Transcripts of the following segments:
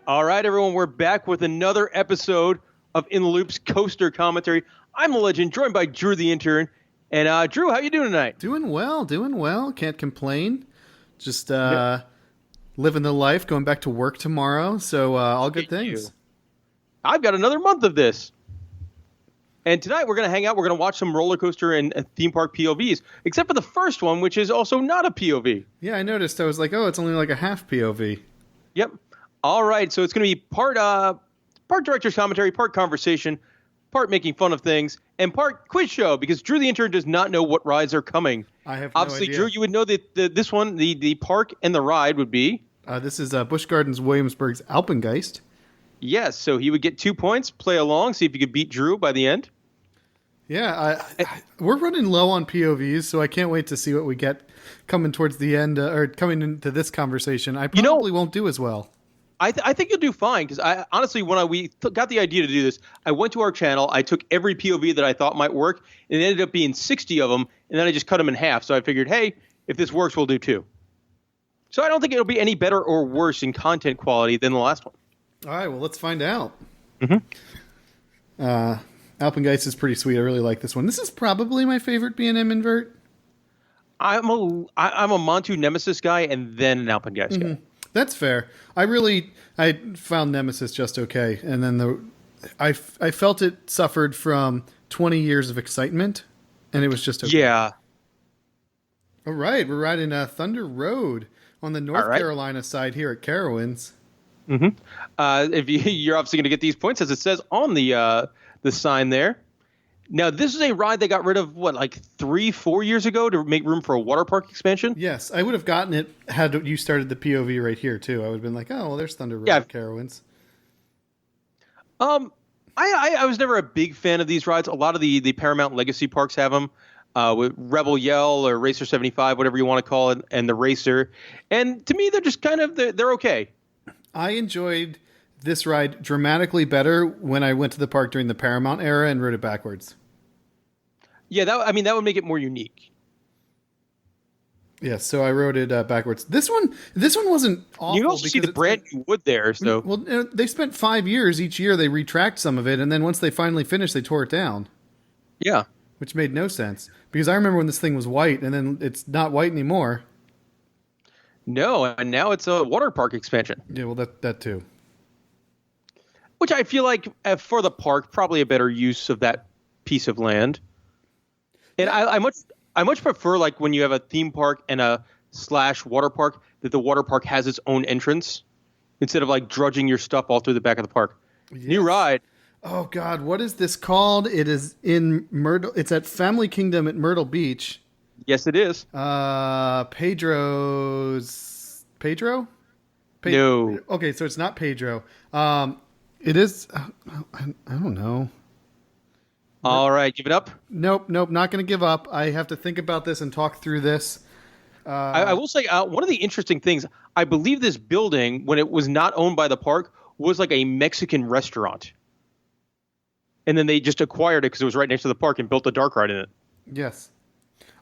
All right, everyone, we're back with another episode of In the Loop's Coaster Commentary. I'm the Legend, joined by Drew the Intern. And Drew, how you doing tonight? Doing well. Can't complain. Just living the life, going back to work tomorrow. So all good things. I've got another month of this. And tonight we're going to hang out. We're going to watch some roller coaster and theme park POVs, except for the first one, which is also not a POV. Yeah, I noticed. I was like, oh, it's only like a half POV. Yep. All right, so it's going to be part director's commentary, part conversation, part making fun of things, and part quiz show, because Drew the Intern does not know what rides are coming. I have Obviously, no idea. Drew, you would know that this one, the park and the ride would be... This is Busch Gardens Williamsburg's Alpengeist. Yes, so he would get 2 points, play along, see if you could beat Drew by the end. Yeah, we're running low on POVs, so I can't wait to see what we get coming towards the end, or coming into this conversation. I probably won't do as well. I think you'll do fine, because honestly, when we got the idea to do this, I went to our channel, I took every POV that I thought might work, and it ended up being 60 of them, and then I just cut them in half. So I figured, hey, if this works, we'll do 2. So I don't think it'll be any better or worse in content quality than the last one. All right, well, let's find out. Mm-hmm. Alpengeist is pretty sweet. I really like this one. This is probably my favorite B&M invert. I'm a Montu Nemesis guy and then an Alpengeist guy. That's fair. I found Nemesis just okay, and then I felt it suffered from 20 years of excitement, and it was just okay. Yeah. All right, we're riding Thunder Road on the North Carolina side here at Carowinds. Mm-hmm. You're obviously going to get these points, as it says on the sign there. Now, this is a ride they got rid of, like 3-4 years ago to make room for a water park expansion? Yes, I would have gotten it had you started the POV right here, too. I would have been like, oh, well, there's Thunder Road at Carowinds. I was never a big fan of these rides. A lot of the Paramount Legacy parks have them, with Rebel Yell or Racer 75, whatever you want to call it, and the Racer. And to me, they're just they're okay. I enjoyed this ride dramatically better when I went to the park during the Paramount era and rode it backwards. Yeah, that would make it more unique. Yeah, so I rode it backwards. This one wasn't awful. You also see the brand new wood there. So well, they spent 5 years each year. They retract some of it, and then once they finally finished, they tore it down. Yeah, which made no sense because I remember when this thing was white, and then it's not white anymore. No, and now it's a water park expansion. Yeah, well, that too. Which I feel like for the park, probably a better use of that piece of land. And I much prefer, like, when you have a theme park and a / water park, that the water park has its own entrance instead of like drudging your stuff all through the back of the park. Yes. New ride. Oh God, what is this called? It is in Myrtle. It's at Family Kingdom at Myrtle Beach. Yes, it is. Pedro? No. Okay, so it's not Pedro. It is. I don't know. All right, give it up? Nope, not going to give up. I have to think about this and talk through this. I will say, one of the interesting things, I believe this building, when it was not owned by the park, was like a Mexican restaurant. And then they just acquired it because it was right next to the park and built a dark ride in it. Yes.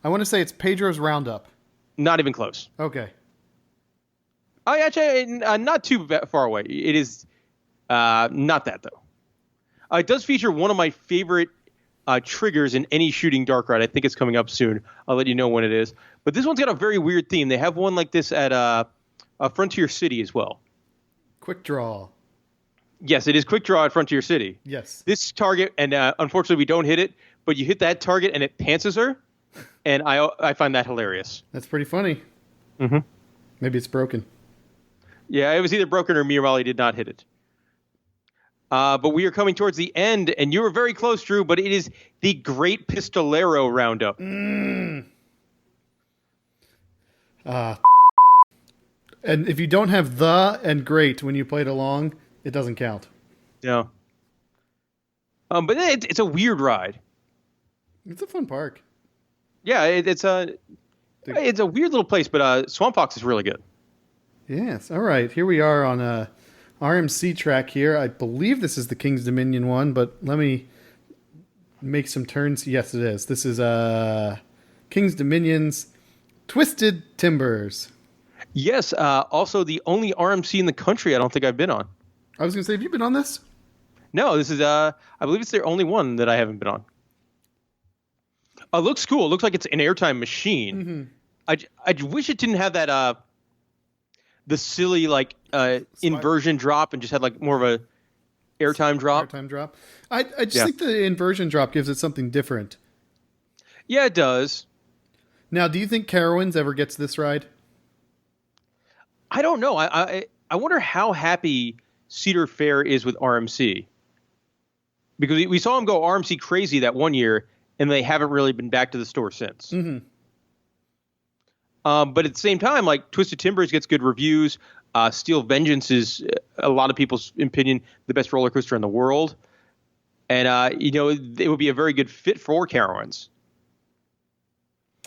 I want to say it's Pedro's Roundup. Not even close. Okay. Actually, not too far away. It is not that, though. It does feature one of my favorite triggers in any shooting dark ride. I think it's coming up soon. I'll let you know when it is. But this one's got a very weird theme. They have one like this at Frontier City as well. Quick Draw. Yes, it is Quick Draw at Frontier City. Yes. This target, and unfortunately we don't hit it, but you hit that target and it pantses her, and I find that hilarious. That's pretty funny. Mm-hmm. Maybe it's broken. Yeah, it was either broken or Mirali did not hit it. But we are coming towards the end, and you were very close, Drew, but it is the Great Pistolero Roundup. And if you don't have the and great when you played along, it doesn't count. No. But it's a weird ride. It's a fun park. Yeah, it's a weird little place, but Swamp Fox is really good. Yes. All right. Here we are on a RMC track here. I believe this is the King's Dominion one, but let me make some turns. Yes, it is. This is King's Dominion's Twisted Timbers. Yes. Also, the only RMC in the country I don't think I've been on. I was going to say, have you been on this? No, this is I believe it's their only one that I haven't been on. It looks cool. It looks like it's an airtime machine. Mm-hmm. I wish it didn't have that the silly like inversion drop and just had like more of a airtime drop. Airtime drop. I just think the inversion drop gives it something different. Yeah, it does. Now, do you think Carowinds ever gets this ride? I don't know. I wonder how happy Cedar Fair is with RMC. Because we saw them go RMC crazy that one year, and they haven't really been back to the store since. Mm-hmm. But at the same time, like Twisted Timbers gets good reviews. Steel Vengeance is, a lot of people's opinion, the best roller coaster in the world. And, it would be a very good fit for Carowinds.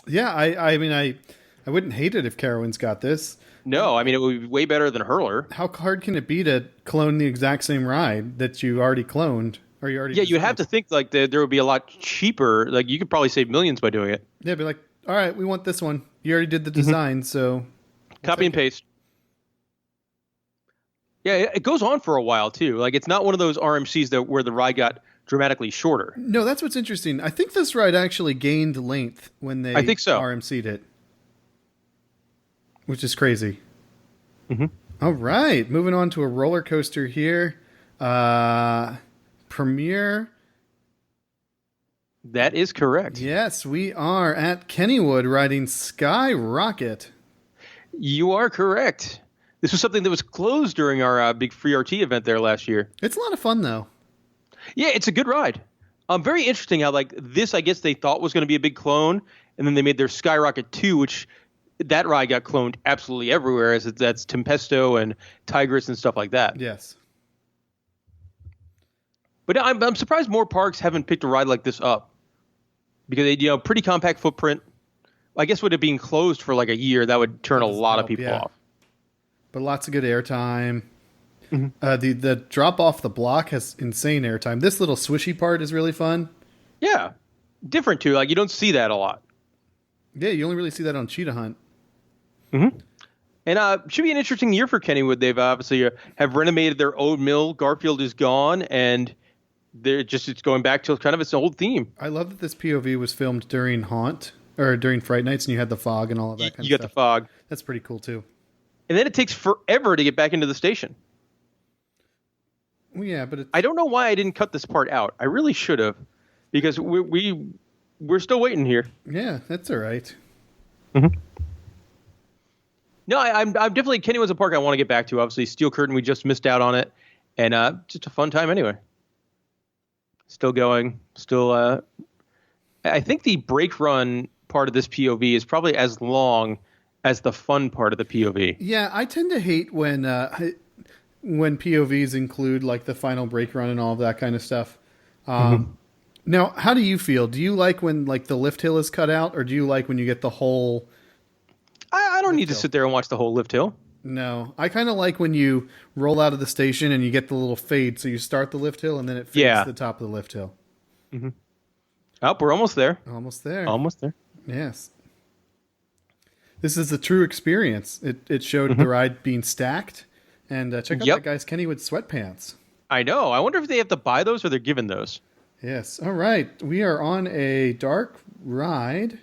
Yeah, I mean, I wouldn't hate it if Carowinds got this. No, I mean, it would be way better than Hurler. How hard can it be to clone the exact same ride that you already cloned? Or you already you'd have to think like there would be a lot cheaper. Like you could probably save millions by doing it. Yeah, be like, all right, we want this one. You already did the design, so copy and paste. Yeah, it goes on for a while too. Like it's not one of those RMCs where the ride got dramatically shorter. No, that's what's interesting. I think this ride actually gained length when they RMC'd it, which is crazy. Mm-hmm. All right, moving on to a roller coaster here. Premier. That is correct. Yes, we are at Kennywood riding Skyrocket. You are correct. This was something that was closed during our big free RT event there last year. It's a lot of fun, though. Yeah, it's a good ride. Very interesting how like this, I guess they thought was going to be a big clone, and then they made their Skyrocket 2, which that ride got cloned absolutely everywhere, as that's Tempesto and Tigris and stuff like that. Yes. But I'm surprised more parks haven't picked a ride like this up, because they, pretty compact footprint. I guess with it being closed for like a year, that would turn a lot of people off. But lots of good airtime. Mm-hmm. The drop off the block has insane airtime. This little swishy part is really fun. Yeah, different too. Like you don't see that a lot. Yeah, you only really see that on Cheetah Hunt. Mm-hmm. And should be an interesting year for Kennywood. They've obviously have renovated their old mill. Garfield is gone, and it's going back to kind of its old theme. I love that this POV was filmed during Haunt or during Fright Nights, and you had the fog and all of that kind of stuff. You got the fog. That's pretty cool too. And then it takes forever to get back into the station. Well, yeah, but I don't know why I didn't cut this part out. I really should have, because we're still waiting here. Yeah, that's all right. Mm-hmm. No, I'm definitely Kennywood's a park I want to get back to. Obviously, Steel Curtain, we just missed out on it, and just a fun time anyway. Still going. Still, I think the brake run part of this POV is probably as long as the fun part of the POV. Yeah, I tend to hate when POVs include like the final brake run and all of that kind of stuff. Now, how do you feel? Do you like when like the lift hill is cut out, or do you like when you get the whole? I don't need to sit there and watch the whole lift hill. No, I kind of like when you roll out of the station and you get the little fade. So you start the lift hill and then it fades to the top of the lift hill. Mm-hmm. Oh, we're almost there. Almost there. Almost there. Yes. This is a true experience. It showed the ride being stacked. And check out that guy's Kennywood sweatpants. I know. I wonder if they have to buy those or they're given those. Yes. All right. We are on a dark ride.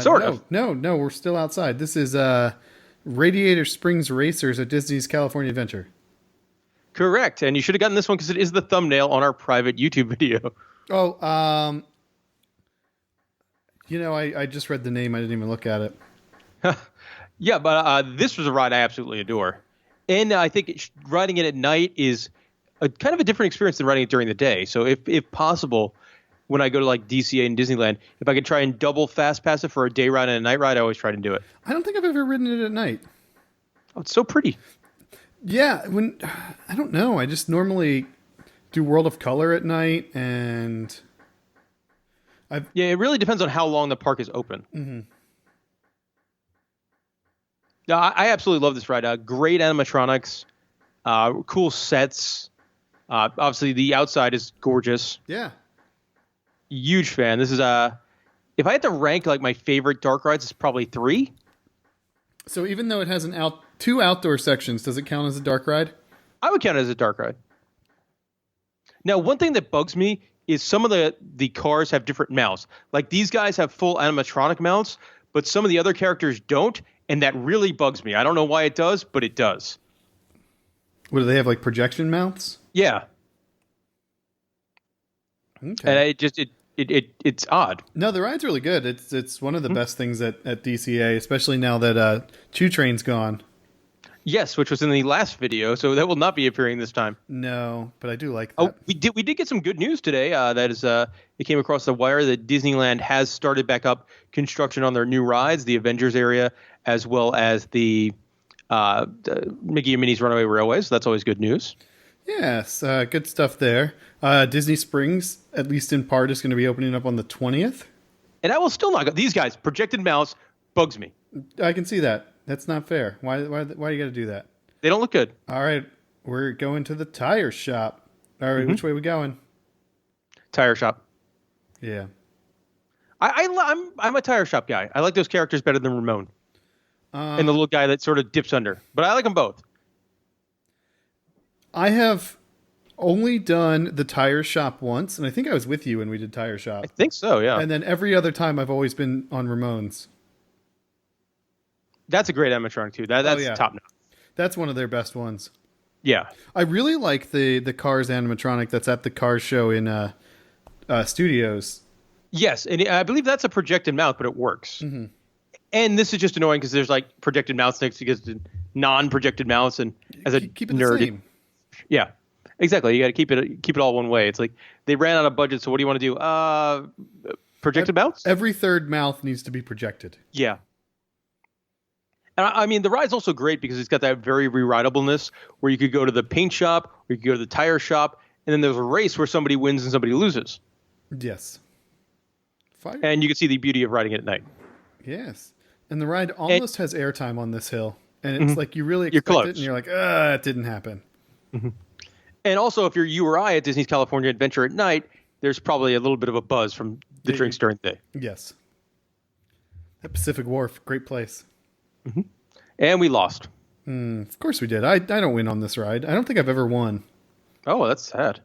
Sort of. No, we're still outside. This is Radiator Springs Racers at Disney's California Adventure. Correct. And you should have gotten this one because it is the thumbnail on our private YouTube video. Oh, I just read the name. I didn't even look at it. Yeah, but this was a ride I absolutely adore. And I think riding it at night is kind of a different experience than riding it during the day. So if possible, when I go to like DCA and Disneyland, if I could try and double fast pass it for a day ride and a night ride, I always try to do it. I don't think I've ever ridden it at night. Oh, it's so pretty. Yeah, I don't know. I just normally do World of Color at night, and it really depends on how long the park is open. Mm-hmm. No, I absolutely love this ride. Great animatronics, cool sets. Obviously, the outside is gorgeous. Yeah. Huge fan. This is if I had to rank like my favorite dark rides, it's probably 3. So even though it has two outdoor sections, does it count as a dark ride? I would count it as a dark ride. Now, one thing that bugs me is some of the cars have different mounts. Like these guys have full animatronic mounts, but some of the other characters don't, and that really bugs me. I don't know why it does, but it does. What do they have, like projection mounts? Yeah. Okay. And it's odd. No, the ride's really good. It's one of the best things at DCA, especially now that Chew Train's gone. Yes, which was in the last video, so that will not be appearing this time. No, but I do like that. Oh, we did get some good news today. It came across the wire that Disneyland has started back up construction on their new rides, the Avengers area, as well as the Mickey and Minnie's Runaway Railway. So that's always good news. Yes, good stuff there. Disney Springs, at least in part, is going to be opening up on the 20th. And I will still not go. These guys, projected mouse, bugs me. I can see that. That's not fair. Why you got to do that? They don't look good. All right, we're going to the tire shop. All right, which way are we going? Tire shop. Yeah. I'm a tire shop guy. I like those characters better than Ramon. And the little guy that sort of dips under. But I like them both. I have only done the tire shop once, and I think I was with you when we did tire shop. I think so, yeah. And then every other time I've always been on Ramon's. That's a great animatronic too. That's top notch. That's one of their best ones. Yeah. I really like the Cars animatronic that's at the Cars show in Studios. Yes, and I believe that's a projected mount, but it works. Mm-hmm. And this is just annoying because there's like projected mounts next to non-projected mounts, and as a keep it nerd, the same. Yeah, exactly. You got to keep it all one way. It's like they ran out of budget, so what do you want to do? Projected mounts? Every third mouth needs to be projected. Yeah. And I mean, the ride's also great because it's got that very re-rideableness where you could go to the paint shop, or you could go to the tire shop, and then there's a race where somebody wins and somebody loses. Yes. Fire. And you can see the beauty of riding it at night. Yes. And the ride almost has airtime on this hill. And it's like you really expect it, and you're like, it didn't happen. Mm-hmm. And also, if you're you or I at Disney's California Adventure at night, there's probably a little bit of a buzz from the drinks during the day. Yes. That Pacific Wharf, great place. Mm-hmm. And we lost. Of course we did. I don't win on this ride. I don't think I've ever won. Oh, that's sad.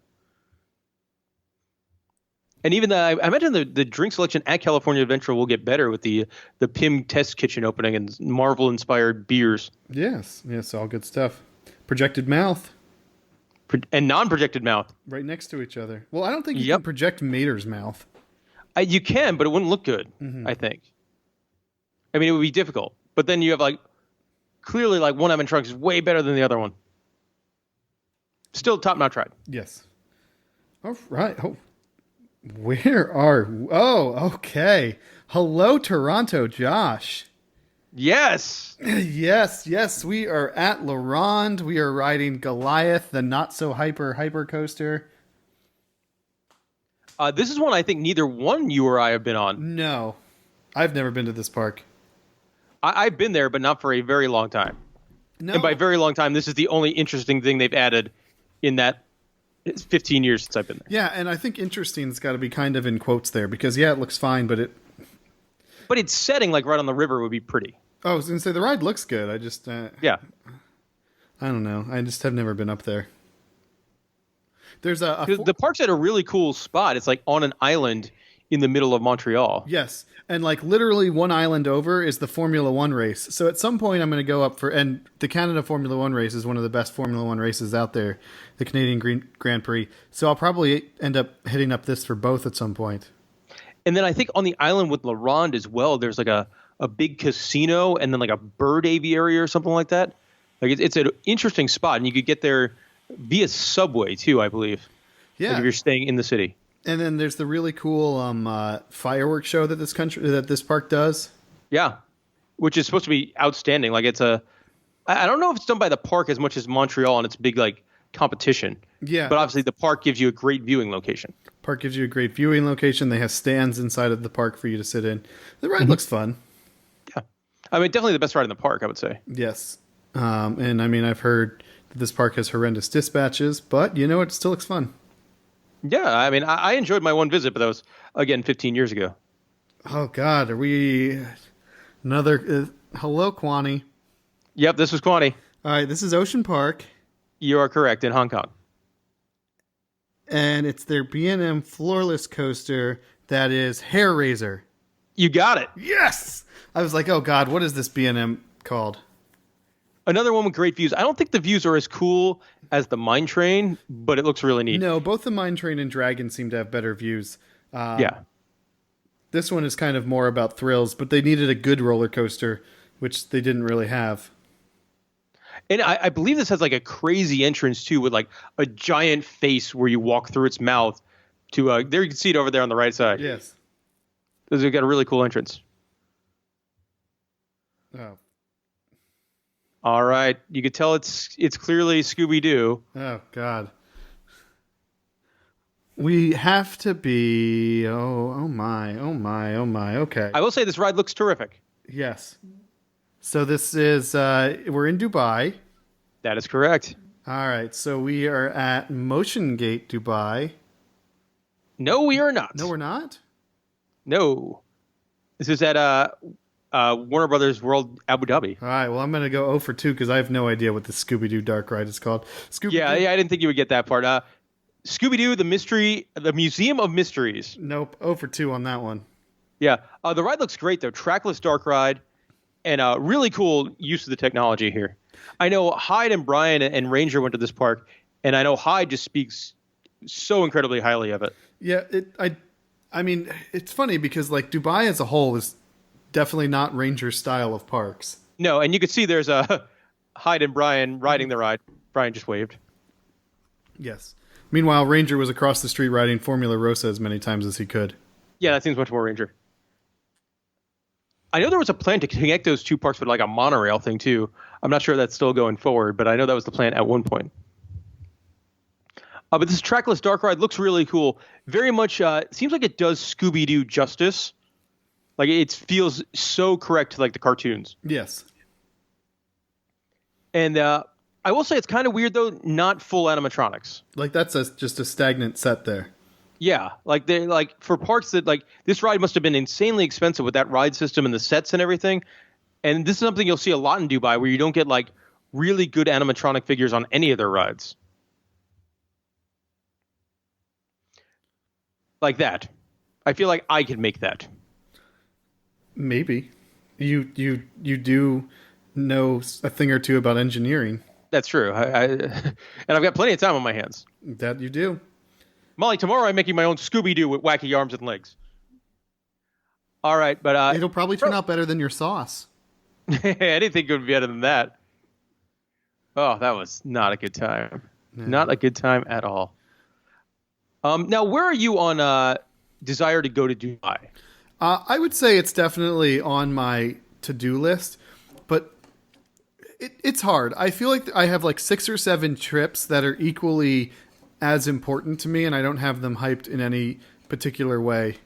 And even I imagine the drink selection at California Adventure will get better with the PIM test kitchen opening and Marvel-inspired beers. Yes, all good stuff. Projected mouth. And non-projected mouth. Right next to each other. Well, I don't think you can project Mater's mouth. You can, but it wouldn't look good, I think. I mean, it would be difficult. But then you have clearly one animatronic is way better than the other one. Still top-notch ride. Yes. All right. Oh, okay. Hello, Toronto, Josh. Yes. Yes. We are at Ronde. We are riding Goliath, the not-so-hyper coaster. This is one I think neither one you or I have been on. No. I've never been to this park. I've been there, but not for a very long time. No. And by very long time, this is the only interesting thing they've added in that 15 years since I've been there. Yeah, and I think interesting's got to be kind of in quotes there, because, it looks fine, but its setting, right on the river, would be pretty. Oh, I was going to say, the ride looks good. I just... yeah. I don't know. I just have never been up there. There's the park's at a really cool spot. It's on an island in the middle of Montreal. Yes, and literally one island over is the Formula One race. So at some point I'm going to go up and the Canada Formula One race is one of the best Formula One races out there, the Canadian Grand Prix. So I'll probably end up hitting up this for both at some point. And then I think on the island with Ronde as well, there's a big casino and then a bird aviary or something like that. It's an interesting spot, and you could get there via subway too, I believe. Yeah, if you're staying in the city. And then there's the really cool fireworks show that this park does. Yeah, which is supposed to be outstanding. I don't know if it's done by the park as much as Montreal and its big competition. Yeah, but obviously the park gives you a great viewing location. Park gives you a great viewing location. They have stands inside of the park for you to sit in. The ride looks fun. Yeah, I mean definitely the best ride in the park, I would say. Yes, and I mean I've heard that this park has horrendous dispatches, but it still looks fun. Yeah, I mean, I enjoyed my one visit, but that was, again, 15 years ago. Oh, God, are we... Another... hello, Quanti. Yep, this was Quanti. All right, this is Ocean Park. You are correct, in Hong Kong. And it's their B&M floorless coaster that is Hair Raiser. You got it. Yes! I was like, oh god, what is this B&M called? Another one with great views. I don't think the views are as cool as the Mine Train, but it looks really neat. No, both the Mine Train and Dragon seem to have better views. Yeah. This one is kind of more about thrills, but they needed a good roller coaster, which they didn't really have. And I believe this has like a crazy entrance too, with like a giant face where you walk through its mouth to there you can see it over there on the right side. Yes. They've got a really cool entrance. Oh. All right. You could tell it's clearly Scooby Doo. Oh god. We have to be oh my. Okay. I will say this ride looks terrific. Yes. So this is we're in Dubai. That is correct. All right. So we are at Motion Gate Dubai. No, we are not. No, we're not? No. This is at Warner Brothers World Abu Dhabi. All right. Well, I'm going to go 0 for 2 because I have no idea what the Scooby Doo Darkride is called. Yeah, I didn't think you would get that part. Scooby Doo, the Museum of Mysteries. Nope. 0 for 2 on that one. Yeah. The ride looks great, though. Trackless dark ride. And really cool use of the technology here. I know Hyde and Brian and Ranger went to this park, and I know Hyde just speaks so incredibly highly of it. Yeah, I mean, it's funny because like Dubai as a whole is definitely not Ranger style of parks. No, and you can see there's Hyde and Brian riding the ride. Brian just waved. Yes. Meanwhile, Ranger was across the street riding Formula Rosa as many times as he could. Yeah, that seems much more Ranger. I know there was a plan to connect those two parks with like a monorail thing too. I'm not sure that's still going forward, but I know that was the plan at one point. But this trackless dark ride looks really cool. Very much seems like it does Scooby Doo justice. Like it feels so correct to like the cartoons. Yes. And I will say it's kind of weird though, not full animatronics. Like that's just a stagnant set there. Yeah, like they like for parks that like this ride must have been insanely expensive with that ride system and the sets and everything. And this is something you'll see a lot in Dubai where you don't get like really good animatronic figures on any of their rides. Like that. I feel like I could make that. Maybe. You do know a thing or two about engineering. That's true. And I've got plenty of time on my hands. That you do. Molly, tomorrow I'm making my own Scooby-Doo with wacky arms and legs. All right, but... it'll probably turn out better than your sauce. Anything could be better than that. Oh, that was not a good time. No. Not a good time at all. Now, where are you on desire to go to Dubai? I would say it's definitely on my to-do list, but it's hard. I feel like I have like 6 or 7 trips that are equally as important to me, and I don't have them hyped in any particular way.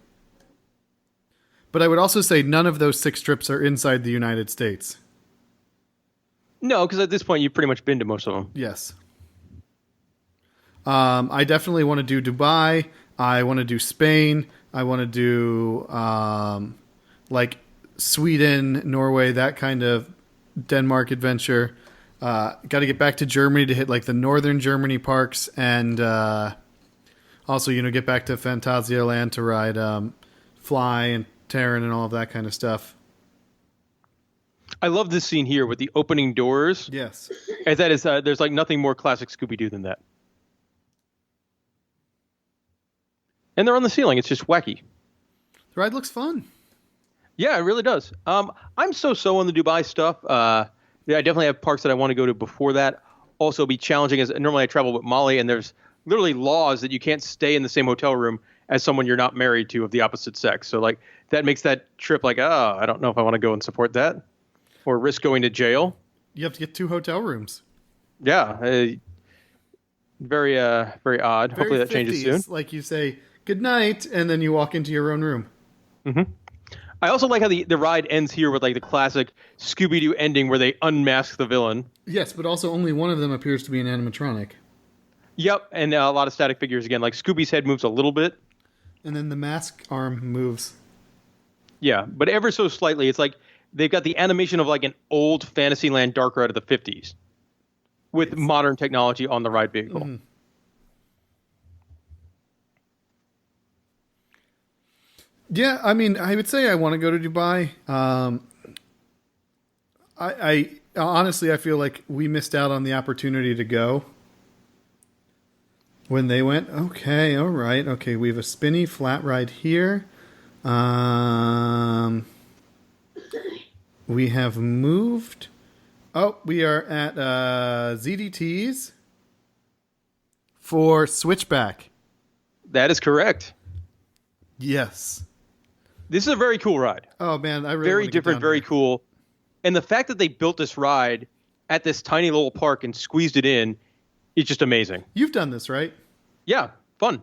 But I would also say none of those 6 trips are inside the United States. No, because at this point you've pretty much been to most of them. Yes. I definitely want to do Dubai. I want to do Spain. I want to do like Sweden, Norway, that kind of Denmark adventure. Got to get back to Germany to hit like the northern Germany parks, and also get back to Phantasialand to ride Fly and Terran and all of that kind of stuff. I love this scene here with the opening doors. Yes, as that is there's like nothing more classic Scooby Doo than that. And they're on the ceiling. It's just wacky. The ride looks fun. Yeah, it really does. I'm so on the Dubai stuff. Yeah, I definitely have parks that I want to go to before that. Also be challenging, as normally I travel with Molly, and there's literally laws that you can't stay in the same hotel room as someone you're not married to of the opposite sex. So like that makes that trip like, I don't know if I want to go and support that or risk going to jail. You have to get 2 hotel rooms. Yeah. Very odd. Very hopefully that 50s, changes soon. Like you say, good night, and then you walk into your own room. Mm-hmm. I also like how the ride ends here with like the classic Scooby-Doo ending where they unmask the villain. Yes, but also only one of them appears to be an animatronic. Yep, and a lot of static figures again. Like Scooby's head moves a little bit. And then the mask arm moves. Yeah, but ever so slightly. It's like they've got the animation of like an old Fantasyland dark ride of the 50s. with modern technology on the ride vehicle. Mm-hmm. Yeah, I mean, I would say I want to go to Dubai. I honestly, I feel like we missed out on the opportunity to go when they went. Okay, all right. Okay, we have a Spinny Flat ride here. We have moved. Oh, we are at ZDT's for Switchback. That is correct. Yes. This is a very cool ride. Oh man, I really very want to different, get down very there. cool. And the fact that they built this ride at this tiny little park and squeezed it in is just amazing. You've done this, right? Yeah, fun.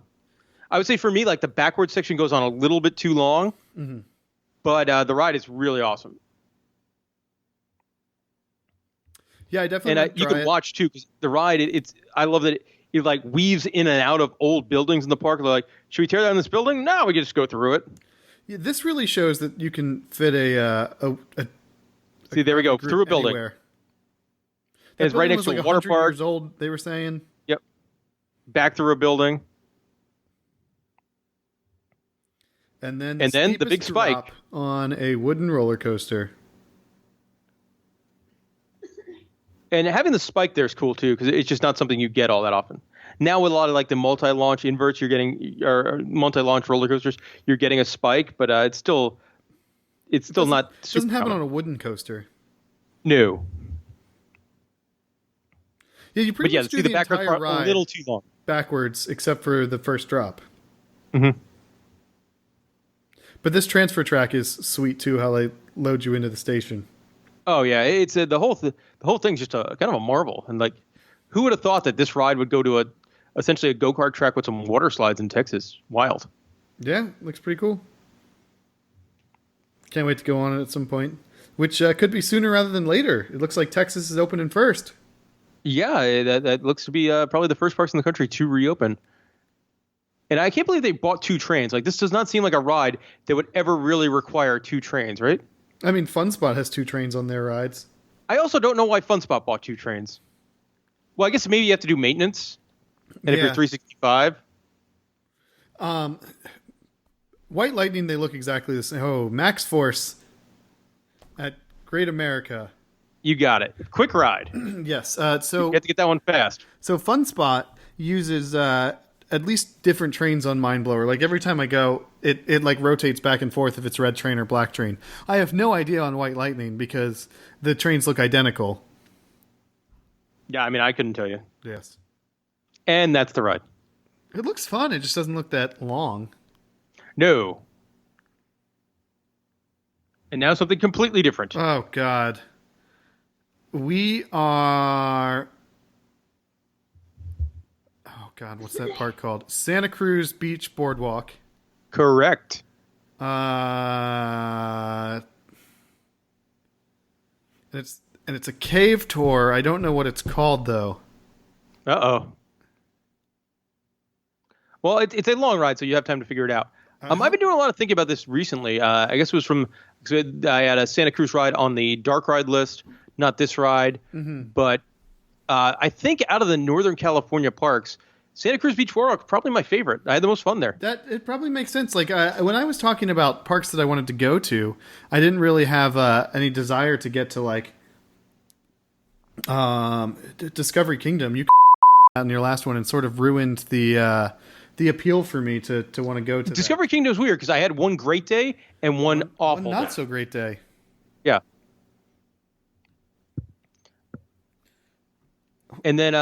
I would say for me, like the backward section goes on a little bit too long, but the ride is really awesome. Yeah, I definitely. And you can watch too, because the ride, I love that it like weaves in and out of old buildings in the park. They're like, should we tear down this building? No, we can just go through it. Yeah, this really shows that you can fit a See, there we go, group through a building. anywhere. And it's right next to like a water 100 park. Years old, they were saying. Yep. Back through a building. And then the big spike drop on a wooden roller coaster. And having the spike there is cool too, because it's just not something you get all that often. Now with a lot of like the multi-launch inverts, you're getting or multi-launch roller coasters, you're getting a spike, but it's still not. It doesn't happen on a wooden coaster. No. Yeah, you pretty much do the backward entire part ride a little too long. Backwards, except for the first drop. Mm-hmm. But this transfer track is sweet too. How they load you into the station. Oh yeah, it's the whole thing's just a kind of a marvel. And like, who would have thought that this ride would go to essentially a go-kart track with some water slides in Texas? Wild. Yeah, looks pretty cool. Can't wait to go on it at some point, which could be sooner rather than later. It looks like Texas is opening first. Yeah, that looks to be probably the first parks in the country to reopen. And I can't believe they bought 2 trains. Like, this does not seem like a ride that would ever really require 2 trains, right? I mean, Fun Spot has 2 trains on their rides. I also don't know why Fun Spot bought 2 trains. Well, I guess maybe you have to do maintenance. And if you're 365. White Lightning, they look exactly the same. Oh, Max Force at Great America. You got it. Quick ride. Yes. So you have to get that one fast. So Fun Spot uses at least different trains on Mind Blower. Like every time I go, it like rotates back and forth if it's red train or black train. I have no idea on White Lightning because the trains look identical. Yeah, I mean, I couldn't tell you. Yes. And that's the ride. It looks fun. It just doesn't look that long. No. And now something completely different. Oh, God. We are... Oh, God, what's that park called? Santa Cruz Beach Boardwalk. Correct. And it's a cave tour. I don't know what it's called, though. Uh-oh. Well, it's a long ride, so you have time to figure it out. I've been doing a lot of thinking about this recently. I guess it was from... I had a Santa Cruz ride on the Darkride list, not this ride. Mm-hmm. But I think out of the Northern California parks, Santa Cruz Beach Boardwalk is probably my favorite. I had the most fun there. It probably makes sense. Like when I was talking about parks that I wanted to go to, I didn't really have any desire to get to like Discovery Kingdom. You on your last one and sort of ruined the appeal for me to want to go to Discovery Kingdom is weird because I had one great day and one awful day. Not so great day. Yeah. And then,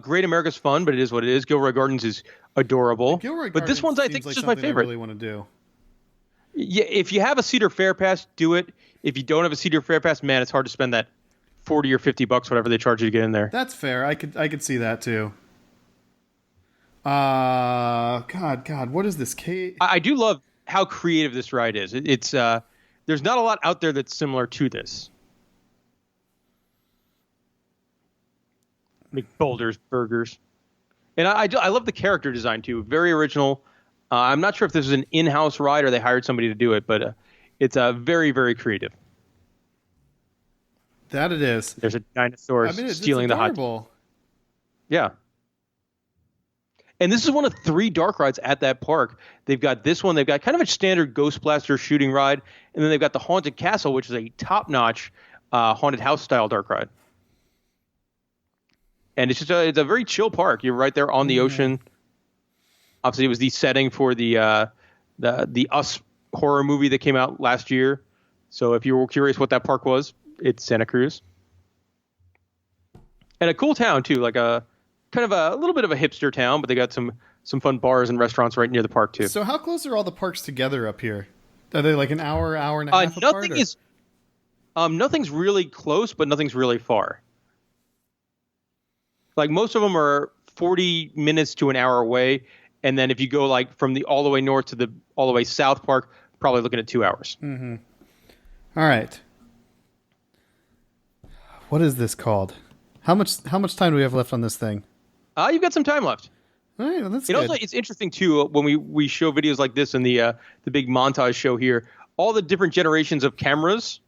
Great America's fun, but it is what it is. Gilroy Gardens is adorable. But this one's, I think, just my favorite. I really want to do. Yeah, if you have a Cedar Fair pass, do it. If you don't have a Cedar Fair pass, man, it's hard to spend that $40 or $50, whatever they charge you to get in there. That's fair. I could see that too. God, what is this cave? I do love how creative this ride is. It's there's not a lot out there that's similar to this. McBoulders burgers, and I love the character design too. Very original. I'm not sure if this is an in-house ride or they hired somebody to do it, but it's very, very creative. That it is. There's a dinosaur stealing the hot. Yeah. And this is one of 3 dark rides at that park. They've got this one. They've got kind of a standard Ghost Blaster shooting ride. And then they've got the Haunted Castle, which is a top-notch haunted house style dark ride. And it's a very chill park. You're right there on the ocean. Obviously, it was the setting for the Us horror movie that came out last year. So if you were curious what that park was, it's Santa Cruz. And a cool town too, like a kind of a little bit of a hipster town, but they got some fun bars and restaurants right near the park too. So how close are all the parks together up here? Are they like an hour and a half apart? Nothing's really close, but nothing's really far. Like most of them are 40 minutes to an hour away, and then if you go like from the all the way north to the all the way south park, probably looking at 2 hours. Mm-hmm. All right. What is this called? How much time do we have left on this thing? You've got some time left. All right, well, that's good. Also, it's interesting too when we show videos like this in the big montage show here. All the different generations of cameras,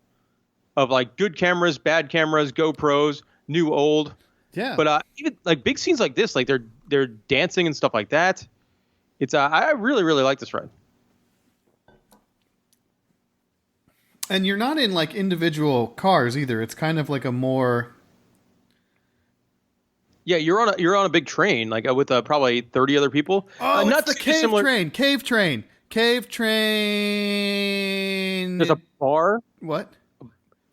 of like good cameras, bad cameras, GoPros, new, old. Yeah. But even like big scenes like this, like they're dancing and stuff like that. It's I really like this ride. And you're not in like individual cars either. It's kind of like a more. Yeah, you're on a big train, like with probably 30 other people. Oh, not it's the cave train. There's a bar. What?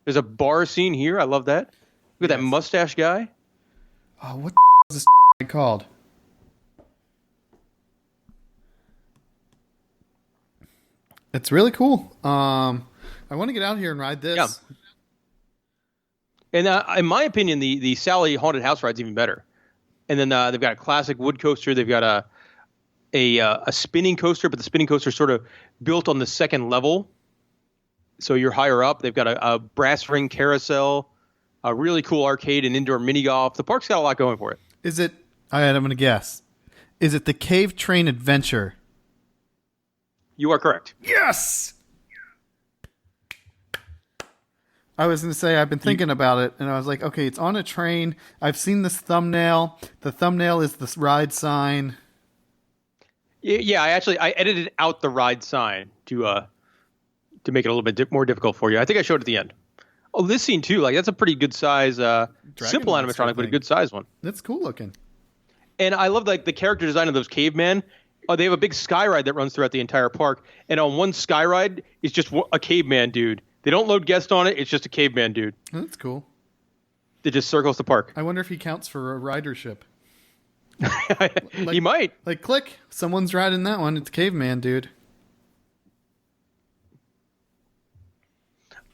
There's a bar scene here. I love that. Look at that mustache guy. Oh, what is this called? It's really cool. I want to get out here and ride this. Yeah. And in my opinion, the Sally Haunted House ride's even better. And then they've got a classic wood coaster. They've got a spinning coaster, but the spinning coaster is sort of built on the second level. So you're higher up. They've got a brass ring carousel, a really cool arcade and indoor mini golf. The park's got a lot going for it. Is it? All right, I'm going to guess. Is it the Cave Train Adventure? You are correct. Yes! I was going to say, I've been thinking about it, and I was like, okay, it's on a train. I've seen this thumbnail. The thumbnail is this ride sign. Yeah, I edited out the ride sign to make it a little bit more difficult for you. I think I showed it at the end. Oh, this scene too, like that's a pretty good size, simple animatronic, but a good size one. That's cool looking. And I love like the character design of those cavemen. They have a big sky ride that runs throughout the entire park, and on one sky ride is just a caveman dude. They don't load guests on it. It's just a caveman dude. Oh, that's cool. That just circles the park. I wonder if he counts for a ridership. He might. Like, click. Someone's riding that one. It's caveman dude.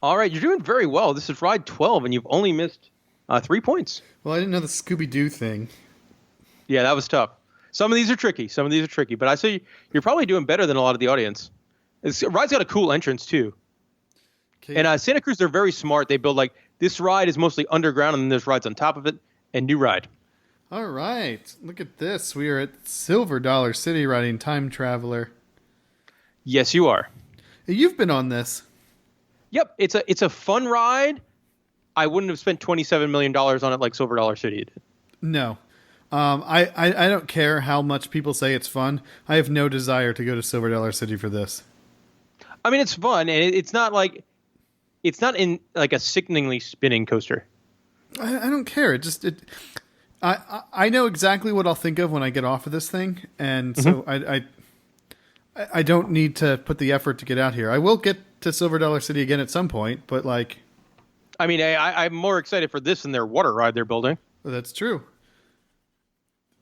All right, you're doing very well. This is ride 12, and you've only missed 3 points. Well, I didn't know the Scooby Doo thing. Yeah, that was tough. Some of these are tricky. But I say you're probably doing better than a lot of the audience. This ride's got a cool entrance, too. Okay. And Santa Cruz, they're very smart. They build like this ride is mostly underground, and then there's rides on top of it, and new ride. All right, look at this. We are at Silver Dollar City riding Time Traveler. Yes, you are. You've been on this. Yep, it's a fun ride. I wouldn't have spent $27 million on it like Silver Dollar City did. No. I don't care how much people say it's fun. I have no desire to go to Silver Dollar City for this. I mean, it's fun, and it's not in like a sickeningly spinning coaster. I don't care. I know exactly what I'll think of when I get off of this thing, and so I don't need to put the effort to get out here. I will get to Silver Dollar City again at some point, but like, I mean, I'm more excited for this than their water ride they're building. Well, that's true.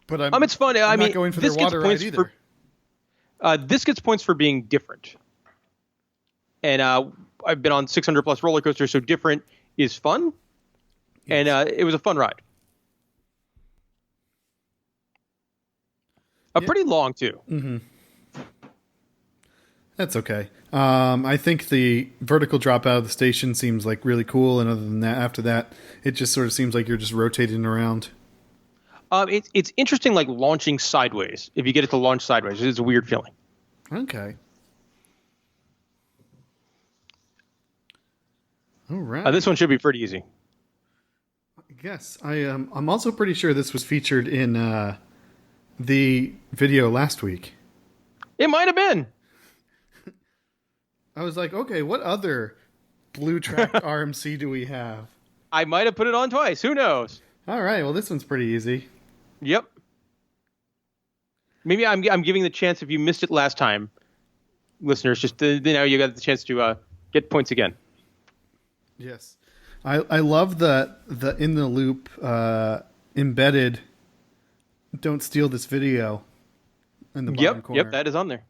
But it's fun. I'm not going for their water ride either. This gets points for being different. And I've been on 600 plus roller coasters, so different is fun. Yes. And it was a fun ride. Pretty long too. Mm-hmm. That's okay. I think the vertical drop out of the station seems like really cool, and other than that, after that, it just sort of seems like you're just rotating around. It's interesting, like launching sideways. If you get it to launch sideways, it's a weird feeling. Okay. All right. This one should be pretty easy. Yes, I'm also pretty sure this was featured in the video last week. It might have been. I was like, okay, what other blue track RMC do we have? I might have put it on twice. Who knows? All right, well, this one's pretty easy. Yep. Maybe I'm giving the chance if you missed it last time, listeners. Just you got the chance to get points again. Yes, I love the in the loop embedded. Don't steal this video. In the bottom corner. Yep, that is on there.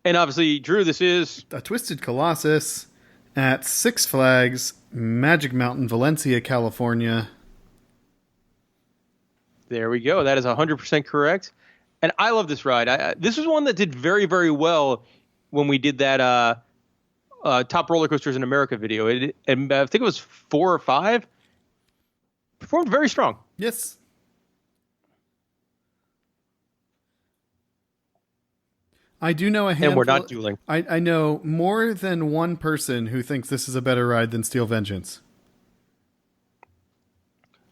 And obviously, Drew, this is a Twisted Colossus at Six Flags Magic Mountain, Valencia, California. There we go. That is 100% correct. And I love this ride. This was one that did very, very well when we did that Top Roller Coasters in America video. And I think it was 4 or 5. Performed very strong. Yes. I do know a handful. And we're not dueling. I know more than one person who thinks this is a better ride than Steel Vengeance.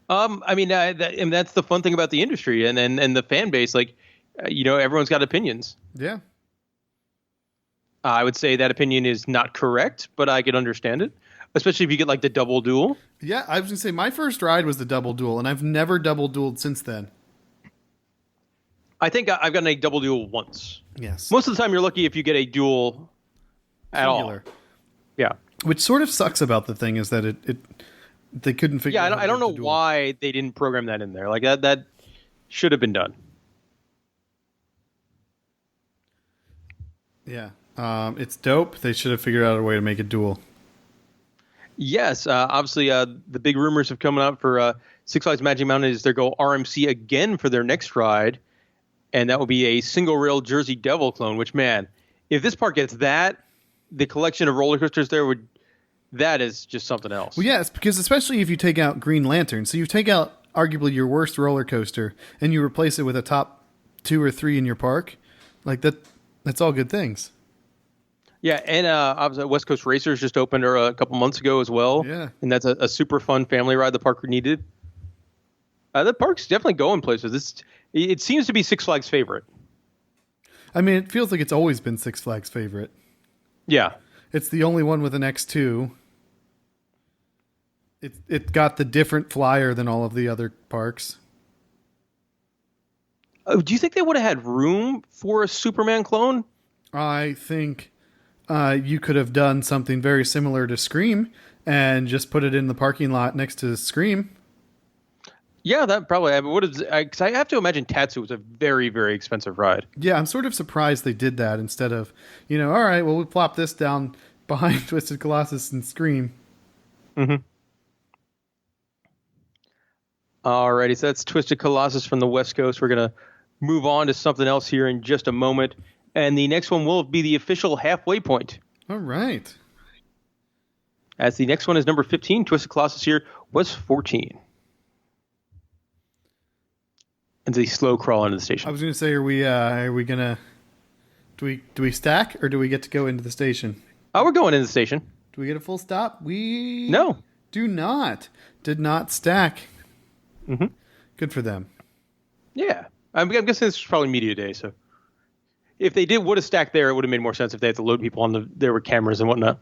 I mean, and that's the fun thing about the industry and the fan base. Like, everyone's got opinions. Yeah. I would say that opinion is not correct, but I could understand it, especially if you get like the double duel. Yeah, I was going to say my first ride was the double duel, and I've never double dueled since then. I think I've gotten a double duel once. Yes. Most of the time, you're lucky if you get a duel at Singular. all. Yeah. Which sort of sucks about the thing is that they couldn't figure. Yeah, out I don't know why they didn't program that in there. Like that should have been done. Yeah. It's dope. They should have figured out a way to make it dual. Yes. Obviously, the big rumors have come out for Six Flags Magic Mountain is they go RMC again for their next ride. And that will be a single rail Jersey Devil clone, which, man, if this park gets that, the collection of roller coasters that is just something else. Well, yes, because especially if you take out Green Lantern. So you take out arguably your worst roller coaster and you replace it with a top 2 or 3 in your park. Like that's all good things. Yeah. And obviously West Coast Racers just opened a couple months ago as well. Yeah. And that's a super fun family ride the park needed. The park's definitely going places. It seems to be Six Flags' favorite. I mean, it feels like it's always been Six Flags' favorite. Yeah. It's the only one with an X2. It got the different flyer than all of the other parks. Oh, do you think they would have had room for a Superman clone? I think you could have done something very similar to Scream and just put it in the parking lot next to Scream. Yeah, that probably would have. Because I have to imagine Tatsu was a very, very expensive ride. Yeah, I'm sort of surprised they did that instead of, all right, well, we'll plop this down behind Twisted Colossus and Scream. Mm-hmm. Alrighty, so that's Twisted Colossus from the West Coast. We're going to move on to something else here in just a moment. And the next one will be the official halfway point. All right. As the next one is number 15, Twisted Colossus here was 14. And the slow crawl into the station. I was going to say, are we going to, do we stack or do we get to go into the station? Oh, we're going into the station. Do we get a full stop? No. Do not. Did not stack. Mm-hmm. Good for them. Yeah. I'm guessing this was probably media day, so if they would have stacked there, it would have made more sense if they had to load people there were cameras and whatnot.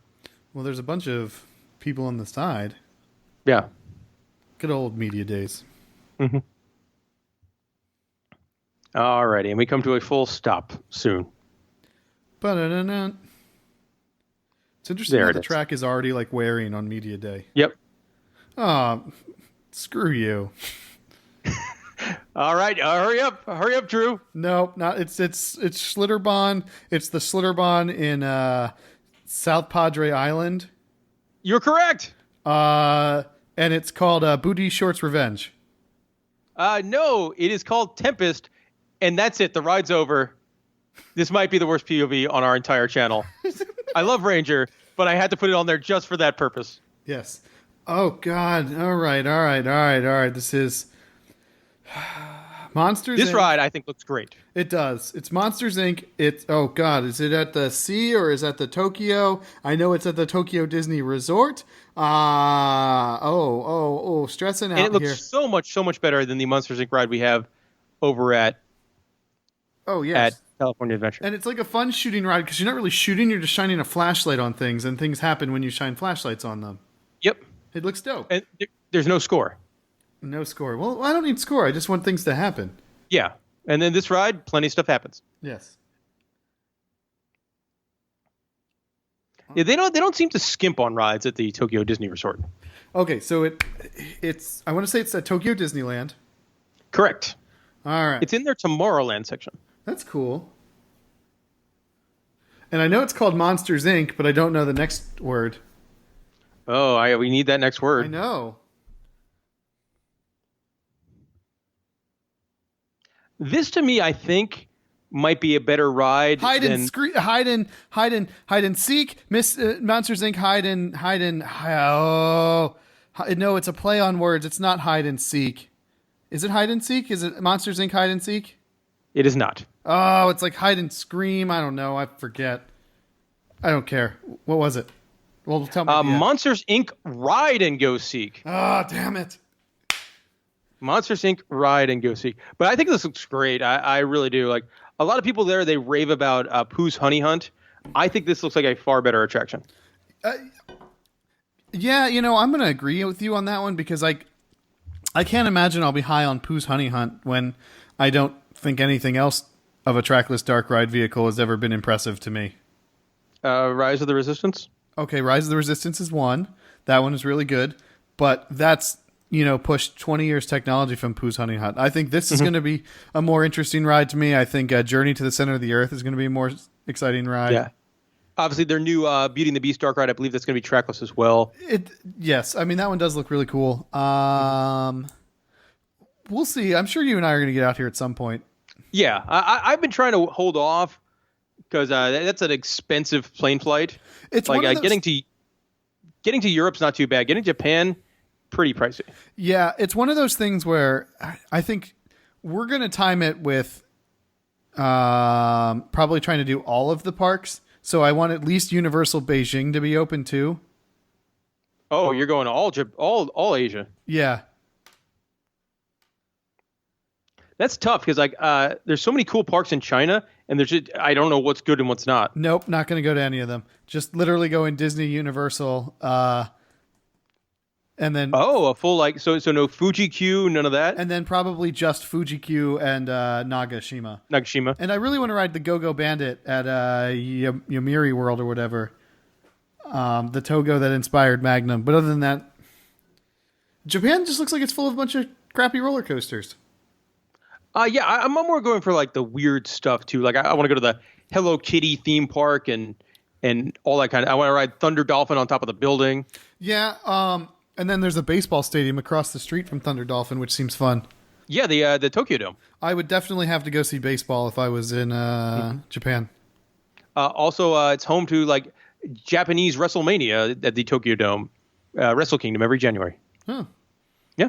Well, there's a bunch of people on the side. Yeah. Good old media days. Mm-hmm. Alrighty, and we come to a full stop soon. Ba-da-da-da. It's interesting that the track is already like wearing on media day. Yep. Screw you. All right, hurry up, Drew. No, not it's Schlitterbahn. It's the Schlitterbahn in South Padre Island. You're correct. And it's called Booty Shorts Revenge. No, it is called Tempest, and that's it. The ride's over. This might be the worst POV on our entire channel. I love Ranger, but I had to put it on there just for that purpose. Yes. Oh God. All right. This is. Monsters This Inc. ride, I think, looks great. It does. It's Monsters Inc. It's oh god, is it at the sea or is it at the Tokyo? I know it's at the Tokyo Disney Resort. Stressing out And it looks here. so much better than the Monsters Inc. ride we have over at California Adventure. And it's like a fun shooting ride because you're not really shooting, you're just shining a flashlight on things, and things happen when you shine flashlights on them. Yep. It looks dope. And there's no score. No score. Well, I don't need score. I just want things to happen. Yeah. And then this ride, plenty of stuff happens. Yes. Yeah, they don't seem to skimp on rides at the Tokyo Disney Resort. Okay, so it's I want to say it's at Tokyo Disneyland. Correct. All right. It's in their Tomorrowland section. That's cool. And I know it's called Monsters Inc., but I don't know the next word. Oh, we need that next word. I know. This, to me, I think might be a better ride Hide than... and seek. Monsters Inc. No, it's a play on words. It's not hide and seek. Is it hide and seek? Is it Monsters Inc. hide and seek? It is not. Oh, it's like hide and scream. I don't know. I forget. I don't care. What was it? Well, tell me. Monsters Inc. Ride and Go Seek. Oh, damn it. Monsters Inc. Ride and Go Seek. But I think this looks great. I really do. Like, a lot of people there, they rave about Pooh's Honey Hunt. I think this looks like a far better attraction. Yeah, I'm going to agree with you on that one because I can't imagine I'll be high on Pooh's Honey Hunt when I don't think anything else of a trackless dark ride vehicle has ever been impressive to me. Rise of the Resistance? Okay, Rise of the Resistance is one. That one is really good. But that's, pushed 20 years technology from Pooh's Honey Hunt. I think this is going to be a more interesting ride to me. I think Journey to the Center of the Earth is going to be a more exciting ride. Yeah. Obviously, their new Beauty and the Beast Dark Ride, I believe that's going to be trackless as well. Yes. I mean, that one does look really cool. We'll see. I'm sure you and I are going to get out here at some point. Yeah. I've been trying to hold off because that's an expensive plane flight. It's like one of those... getting to Europe's not too bad. Getting to Japan, pretty pricey. Yeah, it's one of those things where I think we're going to time it with probably trying to do all of the parks. So I want at least Universal Beijing to be open too. Oh, you're going to all Asia. Yeah. That's tough because there's so many cool parks in China, and I don't know what's good and what's not. Nope, not going to go to any of them. Just literally go in Disney, Universal, and then a full so no Fuji Q, none of that, and then probably just Fuji Q and Nagashima. And I really want to ride the Go-Go Bandit at Yomiuri World or whatever, the Togo that inspired Magnum. But other than that, Japan just looks like it's full of a bunch of crappy roller coasters. Yeah, I'm more going for like the weird stuff too. Like I want to go to the Hello Kitty theme park and all that kind of. I want to ride Thunder Dolphin on top of the building. Yeah, and then there's a baseball stadium across the street from Thunder Dolphin, which seems fun. Yeah, the Tokyo Dome. I would definitely have to go see baseball if I was in Japan. Also, it's home to like Japanese WrestleMania at the Tokyo Dome, Wrestle Kingdom every January. Huh. Yeah.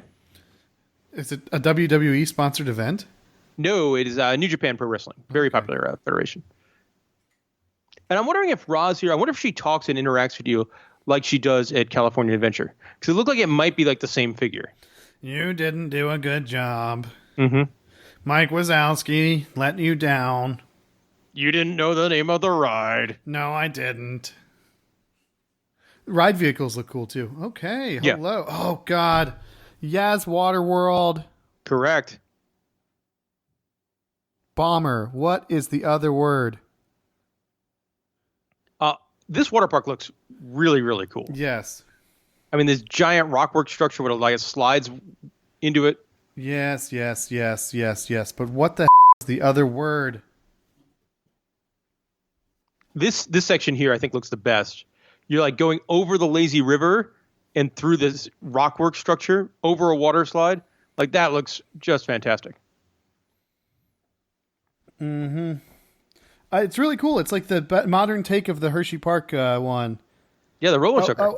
Is it a WWE sponsored event? No, it is New Japan Pro Wrestling. Very popular federation. And I'm wondering if Roz here, I wonder if she talks and interacts with you like she does at California Adventure. Because it looked like it might be like the same figure. You didn't do a good job. Mm-hmm. Mike Wazowski let you down. You didn't know the name of the ride. No, I didn't. Ride vehicles look cool too. Okay, hello. Yeah. Oh, God. Yaz Waterworld. Correct. Bomber. What is the other word? This water park looks really, really cool. Yes. I mean, this giant rockwork structure with like it slides into it. Yes. But what the is the other word? This section here, I think, looks the best. You're like going over the lazy river and through this rockwork structure over a water slide. Like that looks just fantastic. Mm-hmm. It's really cool. It's like the modern take of the Hershey Park one. Yeah, the roller Oh, sucker.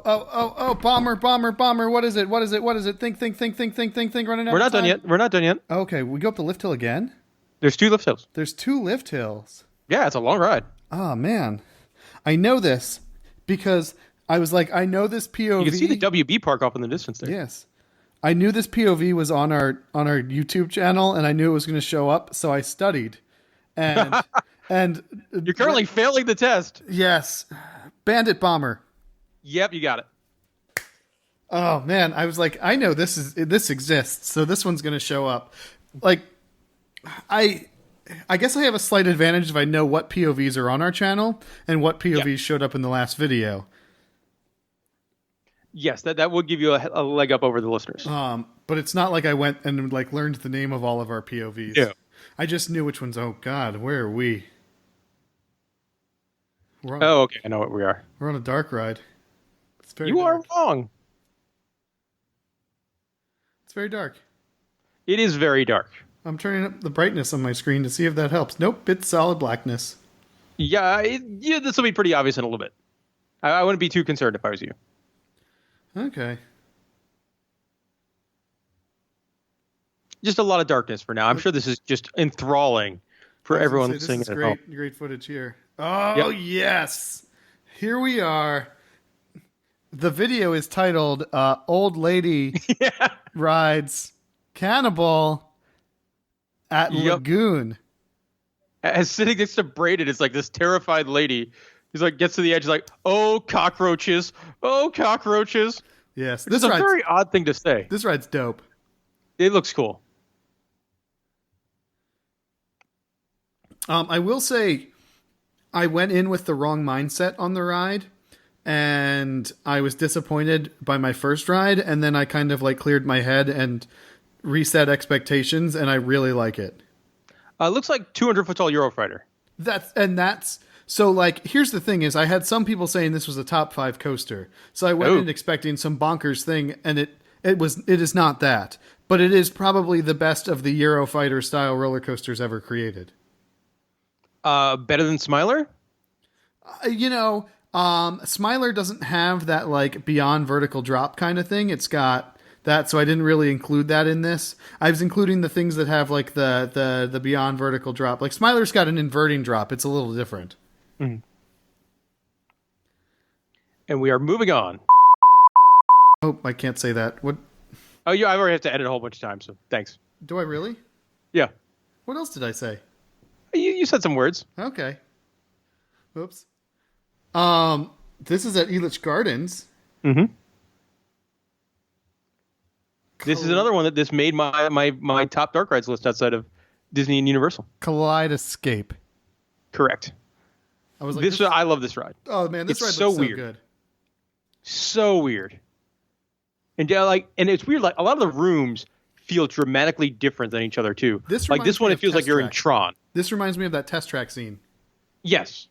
bomber. What is it? Think. Running out We're of not done time. yet. We're not done yet. Okay, we go up the lift hill again? There's 2 lift hills. There's 2 lift hills. Yeah, it's a long ride. Oh, man. I know this because I was like, I know this POV. You can see the WB park off in the distance there. Yes. I knew this POV was on our YouTube channel, and I knew it was going to show up, so I studied. And You're currently failing the test. Yes. Bandit Bomber. Yep, you got it. Oh man, I was like, I know this exists, so this one's going to show up. Like, I guess I have a slight advantage if I know what POVs are on our channel and what POVs showed up in the last video. Yes, that would give you a leg up over the listeners. But it's not like I went and like learned the name of all of our POVs. Yeah. I just knew which ones. Oh God, where are we? Oh, okay, I know what we are. We're on a dark ride. It's very You dark. are wrong. It's very dark. It is very dark. I'm turning up the brightness on my screen to see if that helps. Nope, it's solid blackness. Yeah, this will be pretty obvious in a little bit. I wouldn't be too concerned if I was you. Okay. Just a lot of darkness for now. I'm sure this is just enthralling for everyone this singing is at great, home. great footage here. Oh, yes. Here we are. The video is titled Old Lady Rides Cannibal at Lagoon. As sitting next to Braden, it's like this terrified lady. He's like, gets to the edge, like, oh, cockroaches. Oh, cockroaches. Yes. This is a very odd thing to say. This ride's dope. It looks cool. I will say I went in with the wrong mindset on the ride, and I was disappointed by my first ride, and then I kind of like cleared my head and reset expectations, and I really like it. Looks like 200-foot tall Eurofighter. So like, here's the thing is I had some people saying this was a top 5 coaster. So I went in expecting some bonkers thing, and it is not that, but it is probably the best of the Eurofighter style roller coasters ever created. Better than Smiler? Smiler doesn't have that like beyond vertical drop kind of thing. It's got that, so I didn't really include that in this. I was including the things that have like the beyond vertical drop. Like Smiler's got an inverting drop. It's a little different. Mm-hmm. And we are moving on. Oh, I can't say that. What? Oh, yeah, I already have to edit a whole bunch of times, so thanks. Do I really? Yeah. What else did I say? You said some words. Okay. Oops. This is at Elitch Gardens. Mm-hmm. This is another one that this made my top dark rides list outside of Disney and Universal. Kaleidoscape. Correct. I was like, I love this ride. Oh man, this ride so looks weird. So good. So weird. And it's weird. Like a lot of the rooms feel dramatically different than each other too. This one, it feels like you're in Tron. This reminds me of that test track scene. Yes.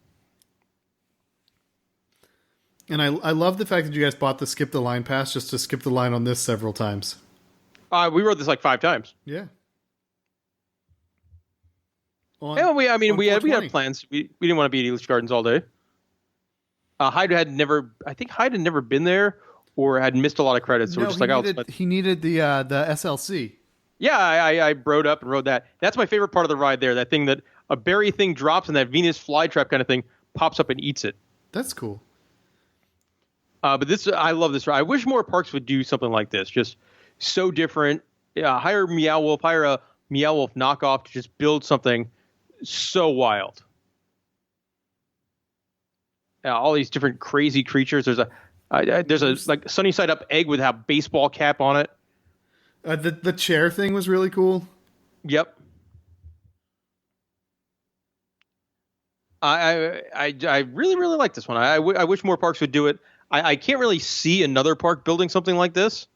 And I love the fact that you guys bought the skip the line pass just to skip the line on this several times. We rode this like 5 times. Yeah. We had plans. We didn't want to be at Elitch Gardens all day. Hyde had never been there or had missed a lot of credits. So we're just he needed the SLC. Yeah, I broed up and rode that. That's my favorite part of the ride there. That thing that a berry thing drops and that Venus flytrap kind of thing pops up and eats it. That's cool. But I love this ride. I wish more parks would do something like this. Just so different. Hire Meow Wolf, hire a Meow Wolf knockoff to just build something so wild. All these different crazy creatures. There's a like sunny side up egg with a baseball cap on it. The chair thing was really cool. Yep. I really, really like this one. I wish more parks would do it. I can't really see another park building something like this.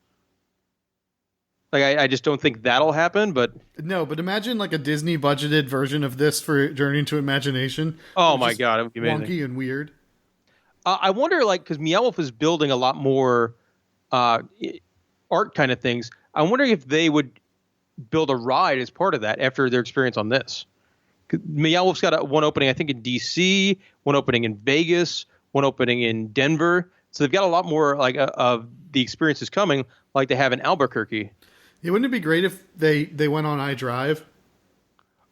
Like I just don't think that'll happen. But imagine like a Disney budgeted version of this for Journey into Imagination. Oh my god, it would be amazing. Wonky and weird. I wonder, because Meow Wolf is building a lot more art kind of things. I'm wondering if they would build a ride as part of that after their experience on this. Meow Wolf's got one opening, I think, in DC, one opening in Vegas, one opening in Denver. So they've got a lot more like of the experiences coming, like they have in Albuquerque. Yeah, wouldn't it be great if they went on iDrive?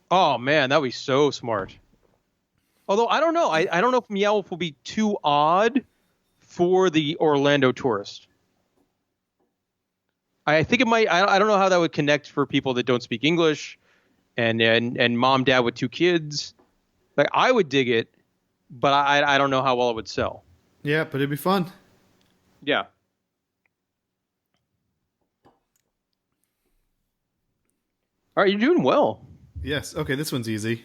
Oh man, that would be so smart. Although I don't know, I don't know if Meow Wolf will be too odd for the Orlando tourist. I think it might. I don't know how that would connect for people that don't speak English, and mom dad with 2 kids. Like I would dig it, but I don't know how well it would sell. Yeah, but it'd be fun. Yeah. All right, you're doing well. Yes. Okay, this one's easy.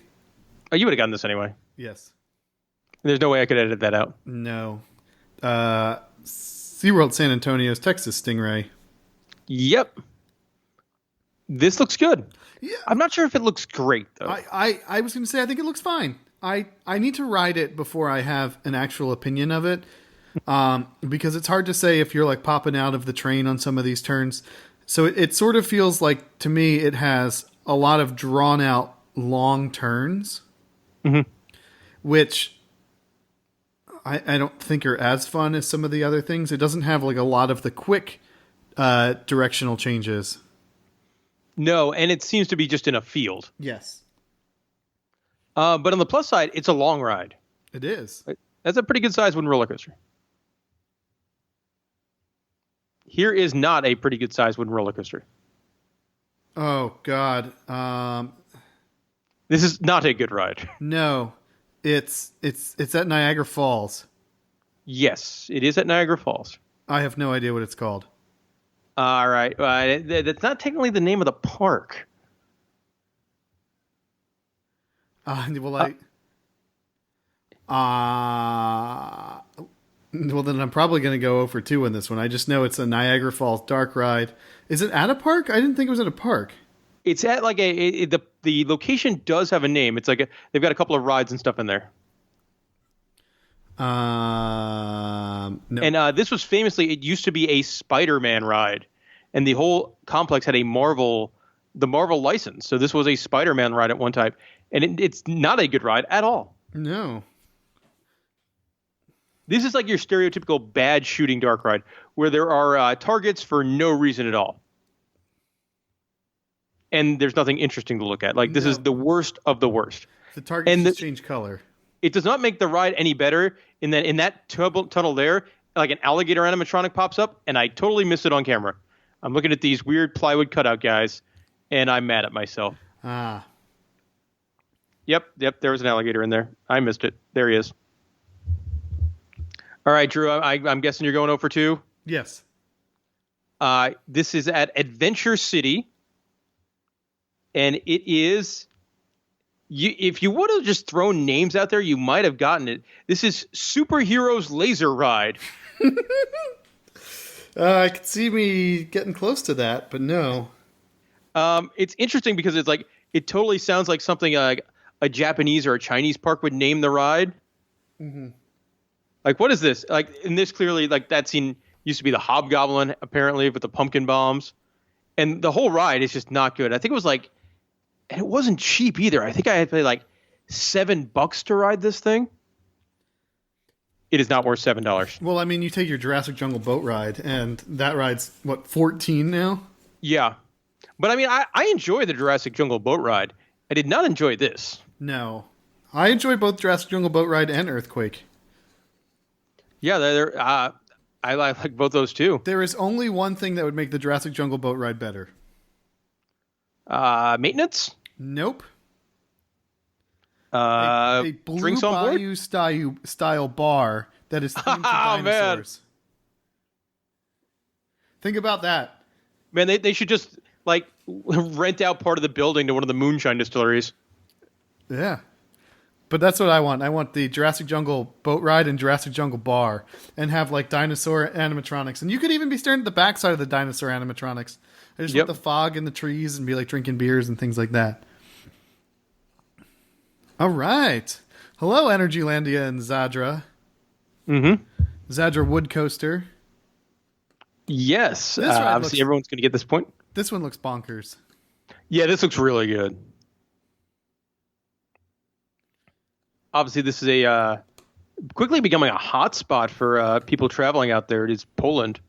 Oh, you would have gotten this anyway. Yes. There's no way I could edit that out. No. SeaWorld San Antonio's Texas Stingray. Yep. This looks good. Yeah. I'm not sure if it looks great, though. I was going to say, I think it looks fine. I need to ride it before I have an actual opinion of it. Because it's hard to say if you're like popping out of the train on some of these turns. So it sort of feels like, to me, it has a lot of drawn out long turns, which I don't think are as fun as some of the other things. It doesn't have like a lot of the quick directional changes. No, and it seems to be just in a field. Yes. But on the plus side, it's a long ride. It is. That's a pretty good size wooden roller coaster. Here is not a pretty good size wooden roller coaster. Oh, God. This is not a good ride. No. It's at Niagara Falls. Yes, it is at Niagara Falls. I have no idea what it's called. All right. That's not technically the name of the park. Well, then I'm probably going to go 0 for 2 in this one. I just know it's a Niagara Falls Darkride. Is it at a park? I didn't think it was at a park. It's at like the location does have a name. It's like they've got a couple of rides and stuff in there. No. And this was famously, it used to be a Spider-Man ride, and the whole complex had the Marvel license. So this was a Spider-Man ride at one time, and it's not a good ride at all. No. This is like your stereotypical bad shooting dark ride, where there are targets for no reason at all. And there's nothing interesting to look at. Like, this is the worst of the worst. The targets just change color. It does not make the ride any better in that tunnel there, like an alligator animatronic pops up, and I totally missed it on camera. I'm looking at these weird plywood cutout guys, and I'm mad at myself. Yep, there was an alligator in there. I missed it. There he is. All right, Drew, I'm guessing you're going 0 for 2? Yes. This is at Adventure City, and it is... if you would have just thrown names out there, you might have gotten it. This is Superheroes Laser Ride. I could see me getting close to that, but no. It's interesting because it's like it totally sounds like something like a Japanese or a Chinese park would name the ride. Mm-hmm. Like, what is this? Like, in this clearly, like that scene used to be the Hobgoblin, apparently, with the pumpkin bombs, and the whole ride is just not good. I think it was like. And it wasn't cheap either. I think I had to pay like $7 to ride this thing. It is not worth $7. Well, I mean, you take your Jurassic Jungle boat ride, and that ride's, what, 14 now? Yeah. But I mean, I enjoy the Jurassic Jungle boat ride. I did not enjoy this. No. I enjoy both Jurassic Jungle boat ride and Earthquake. Yeah, I like both those too. There is only one thing that would make the Jurassic Jungle boat ride better. Maintenance? Nope. A Blue Bayou style bar that is themed to dinosaurs. Man. Think about that. Man, they should just like rent out part of the building to one of the moonshine distilleries. Yeah. But that's what I want. I want the Jurassic Jungle boat ride and Jurassic Jungle bar and have like dinosaur animatronics. And you could even be staring at the backside of the dinosaur animatronics. I just want the fog in the trees and be like drinking beers and things like that. All right. Hello, Energylandia and Zadra. Mm-hmm. Zadra Wood Coaster. Yes. Obviously, everyone's going to get this point. This one looks bonkers. Yeah, this looks really good. Obviously, this is quickly becoming a hot spot for people traveling out there. It is Poland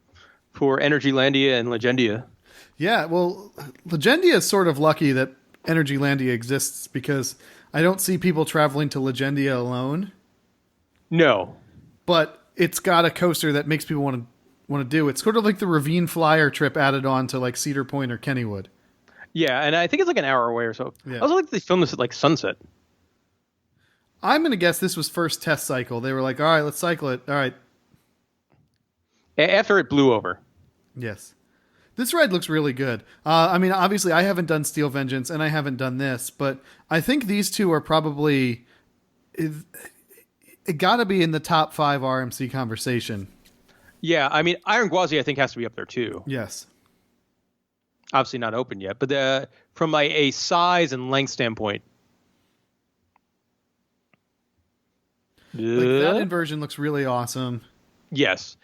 for Energylandia and Legendia. Yeah, well, Legendia is sort of lucky that Energylandia exists because I don't see people traveling to Legendia alone. No. But it's got a coaster that makes people want to do. It's sort of like the Ravine Flyer trip added on to like Cedar Point or Kennywood. Yeah, and I think it's like an hour away or so. Yeah. I also like they filmed this at like sunset. I'm going to guess this was first test cycle. They were like, all right, let's cycle it. All right. After it blew over. Yes. This ride looks really good. I mean, obviously, I haven't done Steel Vengeance and I haven't done this, but I think these two are probably... It got to be in the top 5 RMC conversation. Yeah, I mean, Iron Gwazi I think has to be up there too. Yes. Obviously not open yet, but from like a size and length standpoint. Like that inversion looks really awesome. Yes.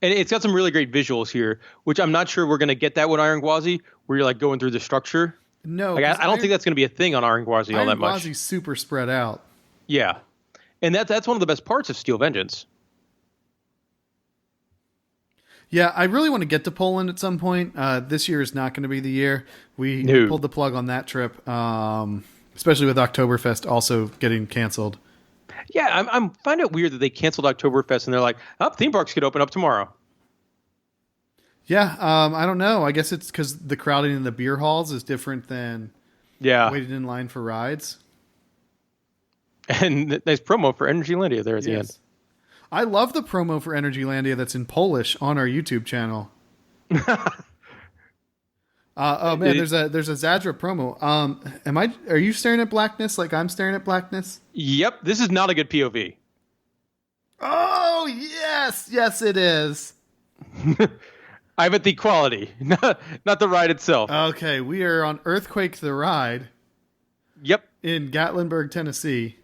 And it's got some really great visuals here, which I'm not sure we're going to get that with Iron Gwazi, where you're like going through the structure. No. Like, I don't think that's going to be a thing on Iron Gwazi all that much. Iron Gwazi's super spread out. Yeah. And that's one of the best parts of Steel Vengeance. Yeah, I really want to get to Poland at some point. This year is not going to be the year. We pulled the plug on that trip, especially with Oktoberfest also getting canceled. Yeah, I'm finding it weird that they canceled Oktoberfest and they're like, theme parks could open up tomorrow. Yeah, I don't know. I guess it's because the crowding in the beer halls is different than waiting in line for rides. And nice promo for Energylandia there at the end. I love the promo for Energylandia that's in Polish on our YouTube channel. Oh man, there's a Zadra promo. Are you staring at blackness like I'm staring at blackness? Yep, this is not a good POV. Oh yes it is. I bet the quality, not the ride itself. Okay, we are on Earthquake the Ride. Yep, in Gatlinburg, Tennessee.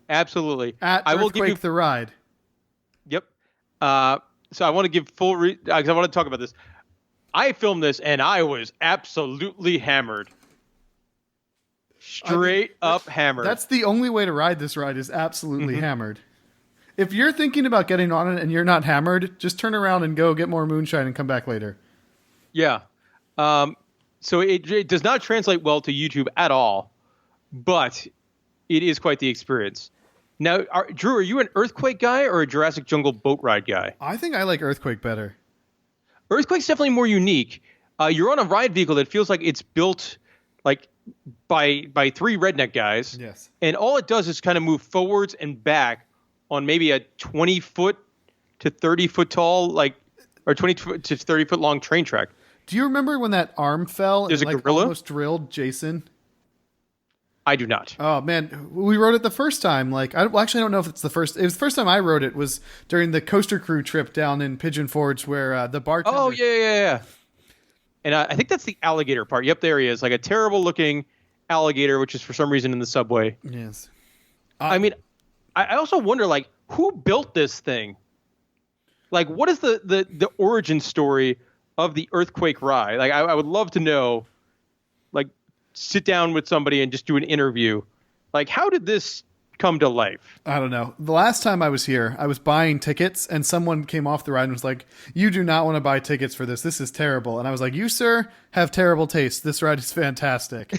Absolutely. I will give you the ride. Yep. So I want to give full. Because I want to talk about this. I filmed this and I was absolutely hammered. Straight up hammered. That's the only way to ride this ride is absolutely hammered. If you're thinking about getting on it and you're not hammered, just turn around and go get more moonshine and come back later. Yeah. So it does not translate well to YouTube at all, but it is quite the experience. Now, Drew, are you an Earthquake guy or a Jurassic Jungle boat ride guy? I think I like Earthquake better. Earthquake's definitely more unique. You're on a ride vehicle that feels like it's built like by 3 redneck guys. Yes. And all it does is kind of move forwards and back on maybe a 20-foot to 30-foot tall, or 20 to 30-foot long train track. Do you remember when that arm fell There's and a gorilla? Almost drilled Jason? I do not. Oh man, we rode it the first time. I don't know if it's the first. It was the first time I rode it was during the Coaster Crew trip down in Pigeon Forge, where the bartender. Oh yeah. And I think that's the alligator part. Yep, there he is, like a terrible looking alligator, which is for some reason in the subway. Yes. I mean, I also wonder who built this thing. What is the origin story of the Earthquake ride? I would love to know. Sit down with somebody and just do an interview. How did this come to life? I don't know. The last time I was here, I was buying tickets and someone came off the ride and was like, "You do not want to buy tickets for this. This is terrible." And I was like, "You, sir, have terrible taste. This ride is fantastic."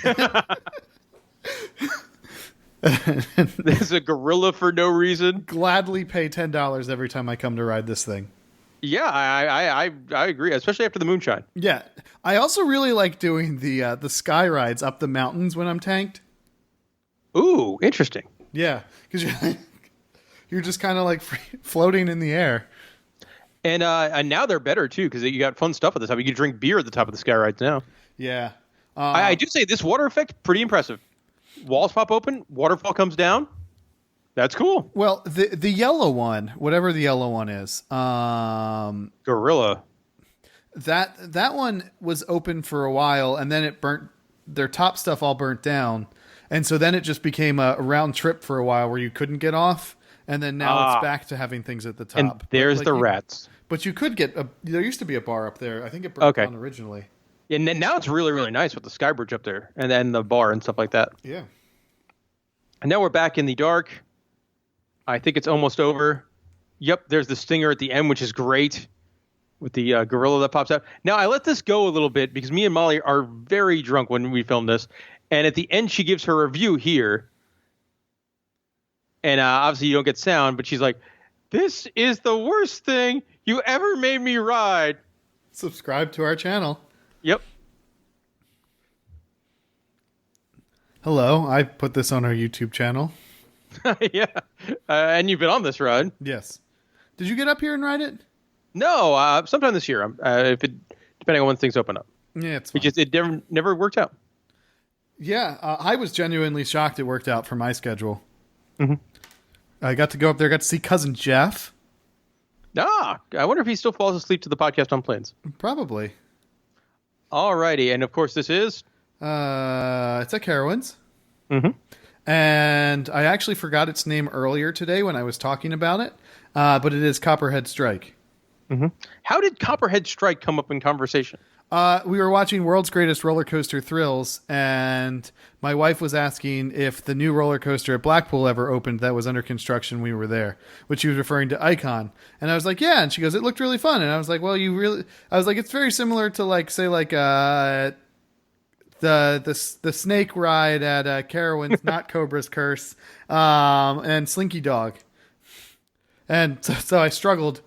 There's a gorilla for no reason. Gladly pay $10 every time I come to ride this thing. Yeah, I agree, especially after the moonshine. Yeah, I also really like doing the sky rides up the mountains when I'm tanked. Ooh, interesting. Yeah, because you're just kind of floating in the air. And now they're better too because you got fun stuff at the top. You can drink beer at the top of the sky rides now. Yeah, I do say this water effect pretty impressive. Walls pop open, waterfall comes down. That's cool. Well, the yellow one, whatever the yellow one is, gorilla. That one was open for a while, and then it burnt. Their top stuff all burnt down, and so then it just became a round trip for a while where you couldn't get off, and then now it's back to having things at the top. And there's the rats. But you could get there used to be a bar up there. I think it burnt down originally. Yeah, and now it's really, really nice with the sky bridge up there, and then the bar and stuff like that. Yeah. And now we're back in the dark. I think it's almost over. Yep, there's the stinger at the end, which is great, with the gorilla that pops out. Now, I let this go a little bit because me and Molly are very drunk when we film this. And at the end, she gives her review here. And obviously, you don't get sound, but she's like, "This is the worst thing you ever made me ride." Subscribe to our channel. Yep. Hello, I put this on our YouTube channel. Yeah. And you've been on this ride. Yes. Did you get up here and ride it? No, sometime this year, depending on when things open up. Yeah, it's fine. It never worked out. Yeah, I was genuinely shocked it worked out for my schedule. Mm-hmm. I got to go up there, got to see Cousin Jeff. I wonder if he still falls asleep to the podcast on planes. Probably. Alrighty, and of course this is... It's at Carowinds. Mm-hmm. And I actually forgot its name earlier today when I was talking about it, but it is Copperhead Strike. Mm-hmm. How did Copperhead Strike come up in conversation? We were watching World's Greatest Roller Coaster Thrills, and my wife was asking if the new roller coaster at Blackpool ever opened that was under construction. We were there, which she was referring to Icon. And I was like, yeah. And she goes, it looked really fun. And I was like, well, I was like, it's very similar to the snake ride at Carowinds, not Cobra's Curse, and Slinky Dog. And so I struggled,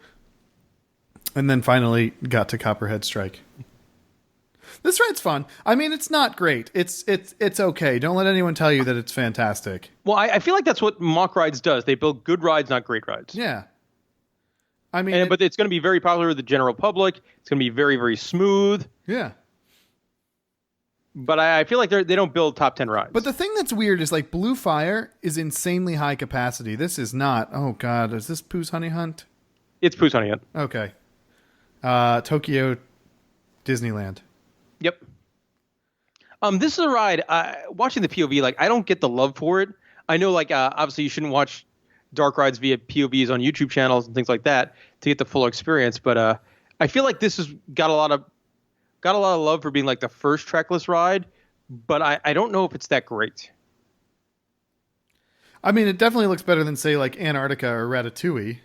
and then finally got to Copperhead Strike. This ride's fun. I mean, it's not great. It's okay. Don't let anyone tell you that it's fantastic. Well, I feel like that's what Mock Rides does. They build good rides, not great rides. Yeah. I mean, but it's going to be very popular with the general public. It's going to be very, very smooth. Yeah. But I feel like they don't build top 10 rides. But the thing that's weird is like Blue Fire is insanely high capacity. This is not. Oh God, is this Pooh's Honey Hunt? It's Pooh's Honey Hunt. Okay. Tokyo Disneyland. Yep. This is a ride. Watching the POV, like I don't get the love for it. I know, like obviously you shouldn't watch dark rides via POVs on YouTube channels and things like that to get the full experience. But I feel like this has got a lot of love for being like the first trackless ride. But I don't know if it's that great. I mean, it definitely looks better than say like Antarctica or Ratatouille.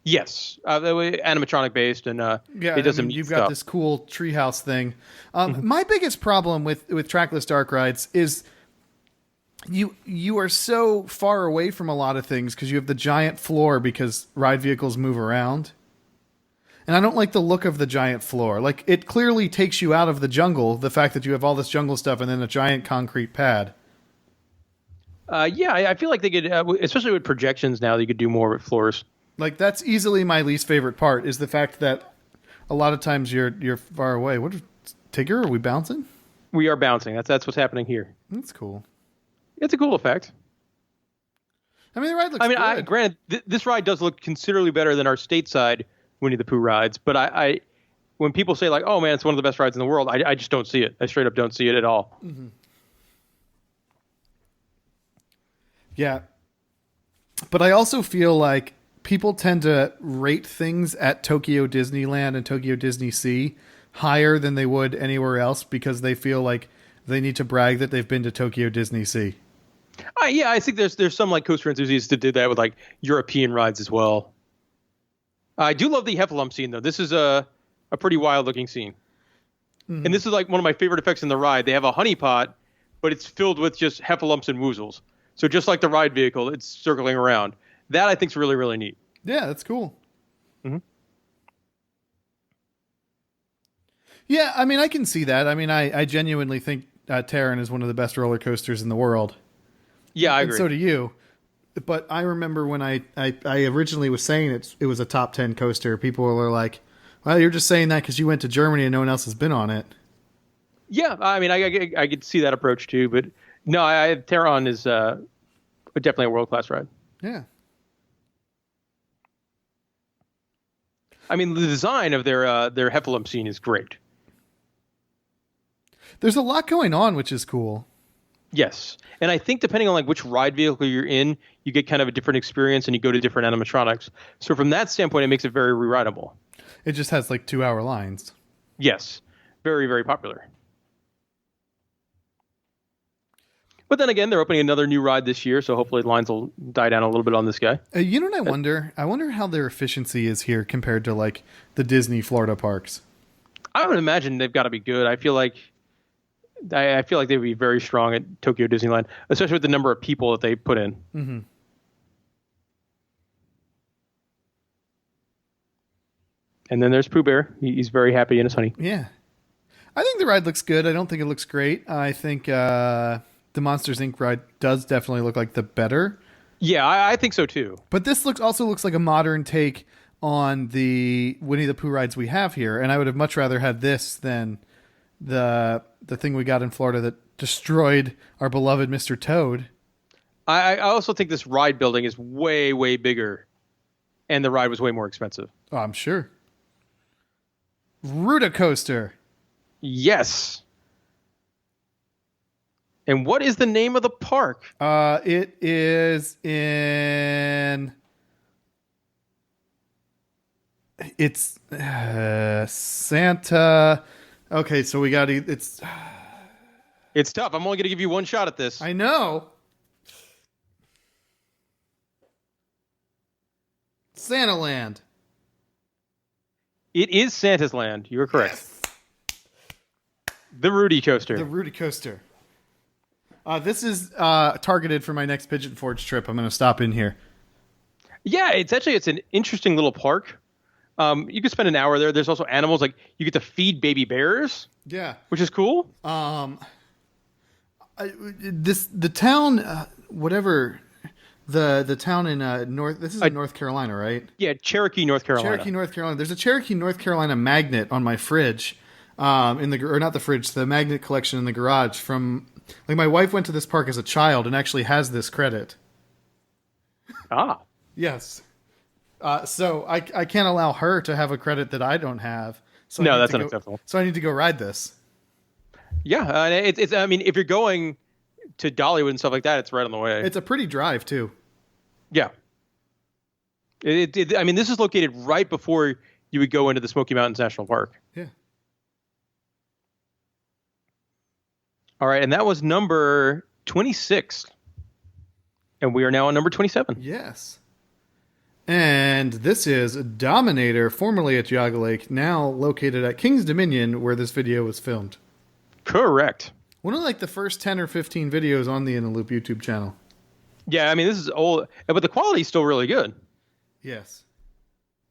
Yes, animatronic based, and it does some neat you've stuff. got this cool treehouse thing. My biggest problem with trackless dark rides is you are so far away from a lot of things because you have the giant floor because ride vehicles move around, and I don't like the look of the giant floor. Like it clearly takes you out of the jungle. The fact that you have all this jungle stuff and then a giant concrete pad. Yeah, I feel like they could, especially with projections now, they could do more with floors. Like that's easily my least favorite part is the fact that a lot of times you're far away. What Tigger? Are we bouncing? We are bouncing. That's what's happening here. That's cool. It's a cool effect. I mean, the ride looks good. Granted, this ride does look considerably better than our stateside Winnie the Pooh rides. But I when people say like, "Oh man, it's one of the best rides in the world," I just don't see it. I straight up don't see it at all. Mm-hmm. Yeah, but I also feel like people tend to rate things at Tokyo Disneyland and Tokyo Disney Sea higher than they would anywhere else because they feel like they need to brag that they've been to Tokyo Disney Sea. Yeah, I think there's some like coaster enthusiasts that did that with like European rides as well. I do love the Heffalump scene though. This is a pretty wild looking scene. Mm-hmm. And this is like one of my favorite effects in the ride. They have a honey pot, but it's filled with just Heffalumps and Woozles. So just like the ride vehicle, it's circling around. That I think is really, really neat. Yeah, that's cool. Mm-hmm. Yeah, I mean, I can see that. I mean, I genuinely think Terran is one of the best roller coasters in the world. Yeah, I agree. And so do you. But I remember when I originally was saying it was a top 10 coaster, people were like, well, you're just saying that because you went to Germany and no one else has been on it. Yeah, I mean, I could see that approach too. But no, Terran is definitely a world-class ride. Yeah. I mean, the design of their Heffalump scene is great. There's a lot going on, which is cool. Yes, and I think depending on like which ride vehicle you're in, you get kind of a different experience, and you go to different animatronics. So from that standpoint, it makes it very re-rideable. It just has like 2-hour lines. Yes, very, very popular. But then again, they're opening another new ride this year, so hopefully lines will die down a little bit on this guy. You know what I wonder? I wonder how their efficiency is here compared to like the Disney Florida parks. I would imagine they've got to be good. I feel like they would be very strong at Tokyo Disneyland, especially with the number of people that they put in. Mm-hmm. And then there's Pooh Bear. He's very happy in his honey. Yeah. I think the ride looks good. I don't think it looks great. I think the Monsters, Inc. ride does definitely look like the better. Yeah, I think so too. But this also looks like a modern take on the Winnie the Pooh rides we have here, and I would have much rather had this than the thing we got in Florida that destroyed our beloved Mr. Toad. I also think this ride building is way, way bigger, and the ride was way more expensive. Oh, I'm sure. Rootacoaster. Yes. And what is the name of the park? It is in... It's Santa... Okay, so we got... It's tough. I'm only going to give you one shot at this. I know. Santa Land. It is Santa's Land. You are correct. Yes. The Rudy Coaster. The Rudy Coaster. This is targeted for my next Pigeon Forge trip. I'm going to stop in here. Yeah, it's an interesting little park. You could spend an hour there. There's also animals, like you get to feed baby bears. Yeah, which is cool. The town, whatever. The town in North. This is in North Carolina, right? Yeah, Cherokee, North Carolina. Cherokee, North Carolina. There's a Cherokee, North Carolina magnet on my fridge, not the fridge, the magnet collection in the garage. From like my wife went to this park as a child and actually has this credit. Ah, yes. So I can't allow her to have a credit that I don't have. So no, that's unacceptable. So I need to go ride this. Yeah, it's. I mean, if you're going to Dollywood and stuff like that, it's right on the way. It's a pretty drive too. Yeah. I mean, this is located right before you would go into the Smoky Mountains National Park. Yeah. All right, and that was number 26. And we are now on number 27. Yes. And this is Dominator, formerly at Geauga Lake, now located at King's Dominion, where this video was filmed. Correct. One of like the first 10 or 15 videos on the In the Loop YouTube channel. Yeah, I mean, this is old, but the quality is still really good. Yes.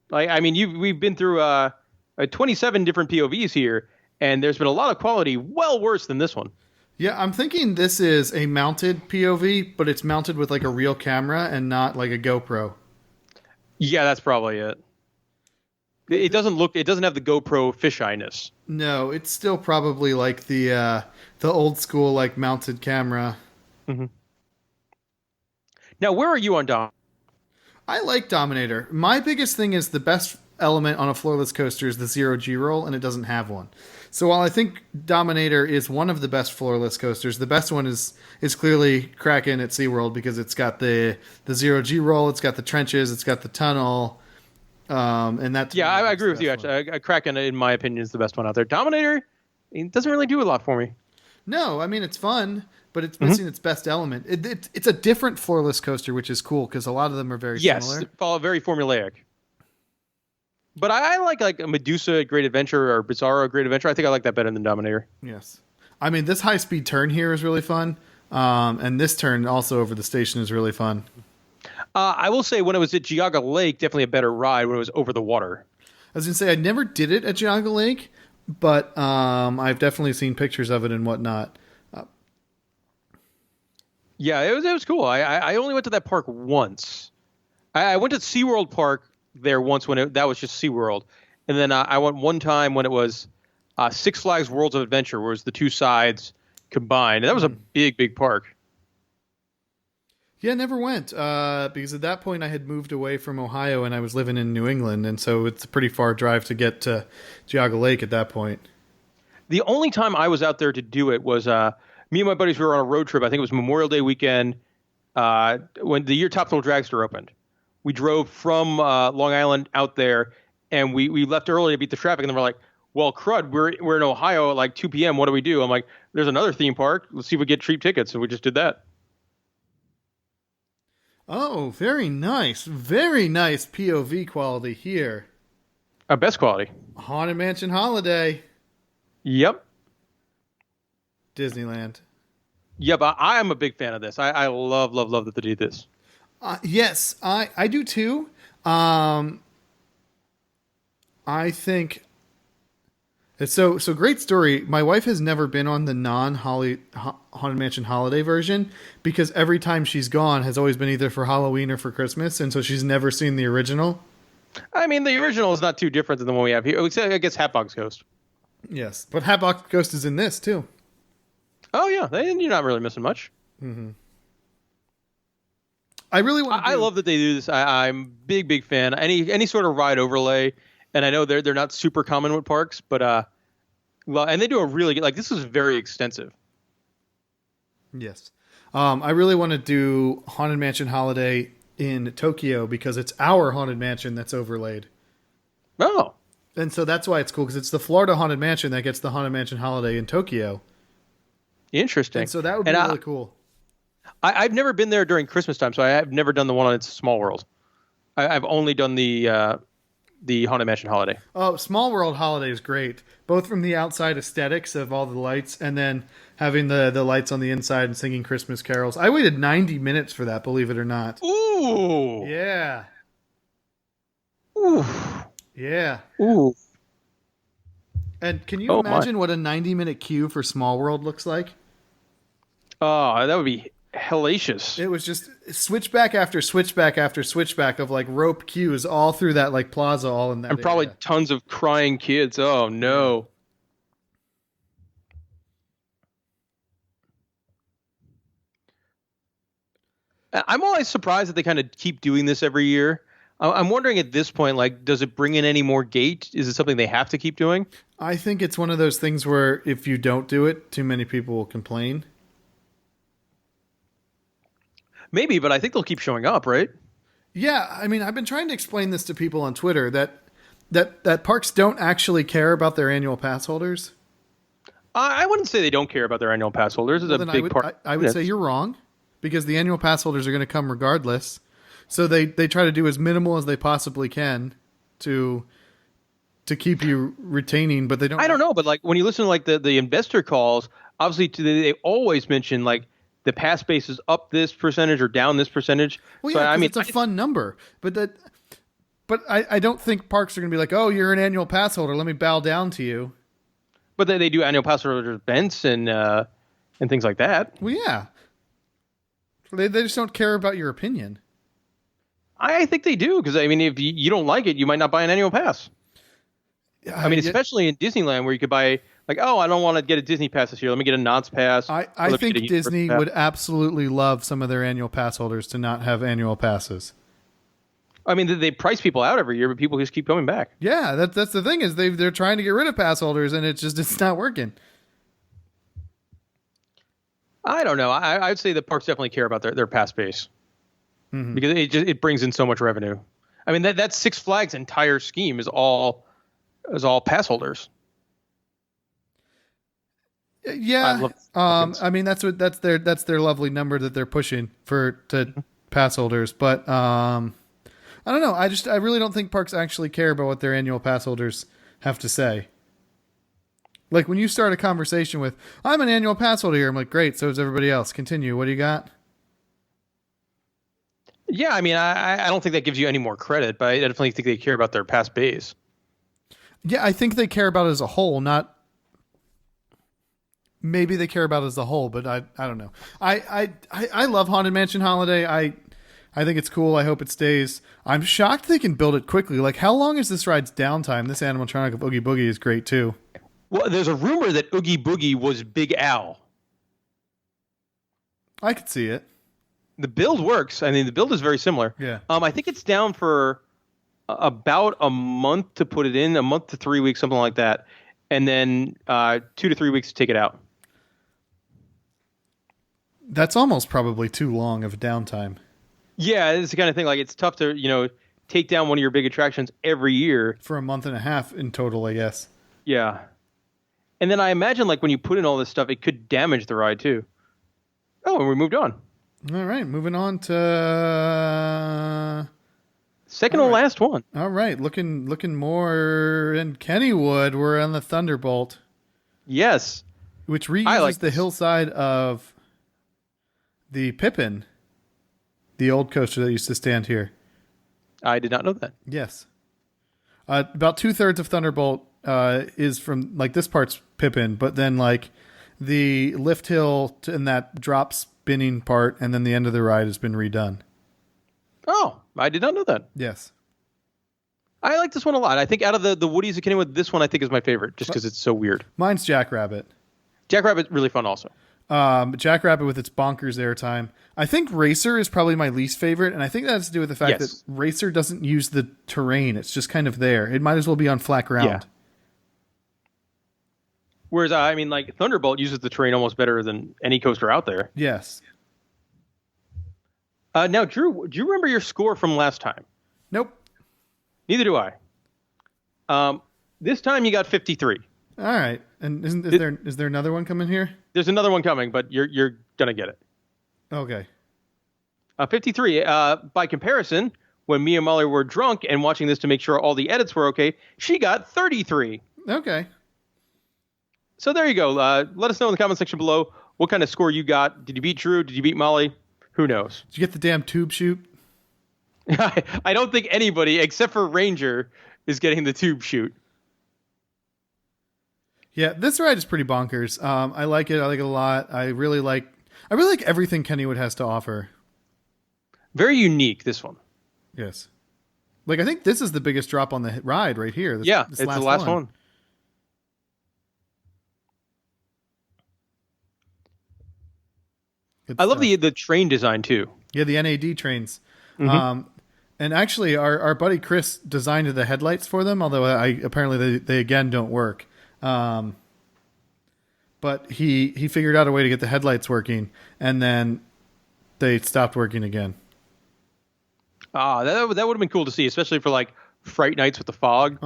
Like, I mean, we've been through 27 different POVs here, and there's been a lot of quality well worse than this one. Yeah, I'm thinking this is a mounted POV, but it's mounted with like a real camera and not like a GoPro. Yeah, that's probably it. It doesn't have the GoPro fishiness. No, it's still probably like the old school like mounted camera. Mm-hmm. Now, where are you on Dom? I like Dominator. My biggest thing is the best element on a floorless coaster is the zero G roll, and it doesn't have one. So while I think Dominator is one of the best floorless coasters, the best one is clearly Kraken at SeaWorld because it's got the zero G roll, it's got the trenches, it's got the tunnel, and that's I agree with you. Actually, Kraken, in my opinion, is the best one out there. Dominator, it doesn't really do a lot for me. No, I mean it's fun, but it's missing its best element. It's a different floorless coaster, which is cool because a lot of them are very similar. Yes, follow very formulaic. But I like a Medusa Great Adventure or Bizarro Great Adventure. I think I like that better than Dominator. Yes. I mean, this high-speed turn here is really fun. And this turn also over the station is really fun. I will say when it was at Geauga Lake, definitely a better ride when it was over the water. I was going to say, I never did it at Geauga Lake, but I've definitely seen pictures of it and whatnot. Yeah, it was cool. I only went to that park once. I went to SeaWorld Park there once when that was just SeaWorld. And then I went one time when it was Six Flags Worlds of Adventure, where it was the two sides combined. And that was a big, big park. Yeah, never went because at that point I had moved away from Ohio and I was living in New England. And so it's a pretty far drive to get to Geauga Lake at that point. The only time I was out there to do it was me and my buddies were on a road trip. I think it was Memorial Day weekend when the year Top Thrill Dragster opened. We drove from Long Island out there, and we left early to beat the traffic. And then we're like, well, crud, we're in Ohio at like 2 p.m. What do we do? I'm like, there's another theme park. Let's see if we get cheap tickets. And we just did that. Oh, very nice. Very nice POV quality here. Best quality. Haunted Mansion Holiday. Yep. Disneyland. Yep. I am a big fan of this. I love that they did this. Yes, I do too. I think it's so great story. My wife has never been on the Haunted Mansion Holiday version because every time she's gone has always been either for Halloween or for Christmas, and so she's never seen the original. I mean, the original is not too different than the one we have here. I guess Hatbox Ghost. Yes, but Hatbox Ghost is in this too. Oh yeah, you're not really missing much. Mm-hmm. I really want. I love that they do this. I'm big fan. Any sort of ride overlay, and I know they're not super common with parks, but well, and they do a really good. Like this is very extensive. Yes, I really want to do Haunted Mansion Holiday in Tokyo because it's our Haunted Mansion that's overlaid. Oh, and so that's why it's cool because it's the Florida Haunted Mansion that gets the Haunted Mansion Holiday in Tokyo. Interesting. And so that would be really cool. I've never been there during Christmas time, so I have never done the one on It's a Small World. I've only done the Haunted Mansion Holiday. Oh, Small World Holiday is great, both from the outside aesthetics of all the lights and then having the lights on the inside and singing Christmas carols. I waited 90 minutes for that, believe it or not. Ooh. Yeah. Ooh. Yeah. Ooh. And can you imagine what a 90-minute queue for Small World looks like? Oh, that would be hellacious. It was just switchback after switchback after switchback of like rope queues all through that like plaza, all in that. And probably tons of crying kids. Oh no. I'm always surprised that they kind of keep doing this every year. I'm wondering at this point, like, does it bring in any more gate? Is it something they have to keep doing? I think it's one of those things where if you don't do it, too many people will complain. Maybe, but I think they'll keep showing up, right? Yeah, I mean, I've been trying to explain this to people on Twitter that parks don't actually care about their annual pass holders. I wouldn't say they don't care about their annual pass holders. It's a big part. I would say you're wrong because the annual pass holders are going to come regardless. So they try to do as minimal as they possibly can to keep you retaining, but they don't. I don't know, but like when you listen to like the investor calls, obviously they always mention like the pass base is up this percentage or down this percentage. Well, so, yeah, I mean, it's a fun number, but I don't think parks are going to be like, oh, you're an annual pass holder, let me bow down to you. But they do annual pass holder events and things like that. Well, yeah, they just don't care about your opinion. I think they do because I mean, if you don't like it, you might not buy an annual pass. I mean, especially in Disneyland where you could buy like, oh, I don't want to get a Disney pass this year. Let me get a Knott's pass. I think Disney would absolutely love some of their annual pass holders to not have annual passes. I mean, they price people out every year, but people just keep coming back. Yeah, that's the thing is they're trying to get rid of pass holders, and it's not working. I don't know. I'd say the parks definitely care about their pass base because it brings in so much revenue. I mean, that's Six Flags' entire scheme is all pass holders. Yeah, I mean that's their lovely number that they're pushing to pass holders, but I don't know. I really don't think parks actually care about what their annual pass holders have to say. Like when you start a conversation with, "I'm an annual pass holder here," I'm like, "Great, so is everybody else. Continue. What do you got?" Yeah, I mean, I don't think that gives you any more credit, but I definitely think they care about their pass base. Yeah, I think they care about it as a whole, not. Maybe they care about it as a whole, but I don't know. I love Haunted Mansion Holiday. I think it's cool. I hope it stays. I'm shocked they can build it quickly. Like, how long is this ride's downtime? This animatronic of Oogie Boogie is great too. Well, there's a rumor that Oogie Boogie was Big Al. I could see it. The build works. I mean, the build is very similar. Yeah. I think it's down for about a month to put it in, a month to 3 weeks, something like that, and then 2 to 3 weeks to take it out. That's almost probably too long of a downtime. Yeah, it's the kind of thing like it's tough to take down one of your big attractions every year for a month and a half in total, I guess. Yeah. And then I imagine like when you put in all this stuff, it could damage the ride too. Oh, and we moved on. All right, moving on to second to last one. All right, looking more in Kennywood. We're on the Thunderbolt. Yes. Which reuses the hillside of the Pippin, the old coaster that used to stand here. I did not know that. Yes. About 2/3 of Thunderbolt is from, like, this part's Pippin, but then, like, the lift hill and that drop spinning part, and then the end of the ride has been redone. Oh, I did not know that. Yes. I like this one a lot. I think out of the Woodies at Kennywood, this one I think is my favorite, just because it's so weird. Mine's Jackrabbit. Jackrabbit's really fun also. Jackrabbit with its bonkers airtime. I think Racer is probably my least favorite, and I think that has to do with the fact that Racer doesn't use the terrain. It's just kind of there. It might as well be on flat ground. Yeah. Whereas, I mean, like, Thunderbolt uses the terrain almost better than any coaster out there. Yes. Now, Drew, do you remember your score from last time? Nope. Neither do I. This time you got 53. All right. And is there another one coming here? There's another one coming, but you're gonna get it. Okay. 53. By comparison, when me and Molly were drunk and watching this to make sure all the edits were okay, she got 33. Okay. So there you go. Let us know in the comment section below what kind of score you got. Did you beat Drew? Did you beat Molly? Who knows? Did you get the damn tube chute? I don't think anybody except for Ranger is getting the tube chute. Yeah, this ride is pretty bonkers. I like it. I like it a lot. I really like everything Kennywood has to offer. Very unique, this one. Yes. Like, I think this is the biggest drop on the ride right here. This it's the last one. I love the train design too. Yeah, the NAD trains. Mm-hmm. And actually, our buddy Chris designed the headlights for them, although apparently they again don't work. But he figured out a way to get the headlights working, and then they stopped working again. That would have been cool to see, especially for like Fright Nights with the fog.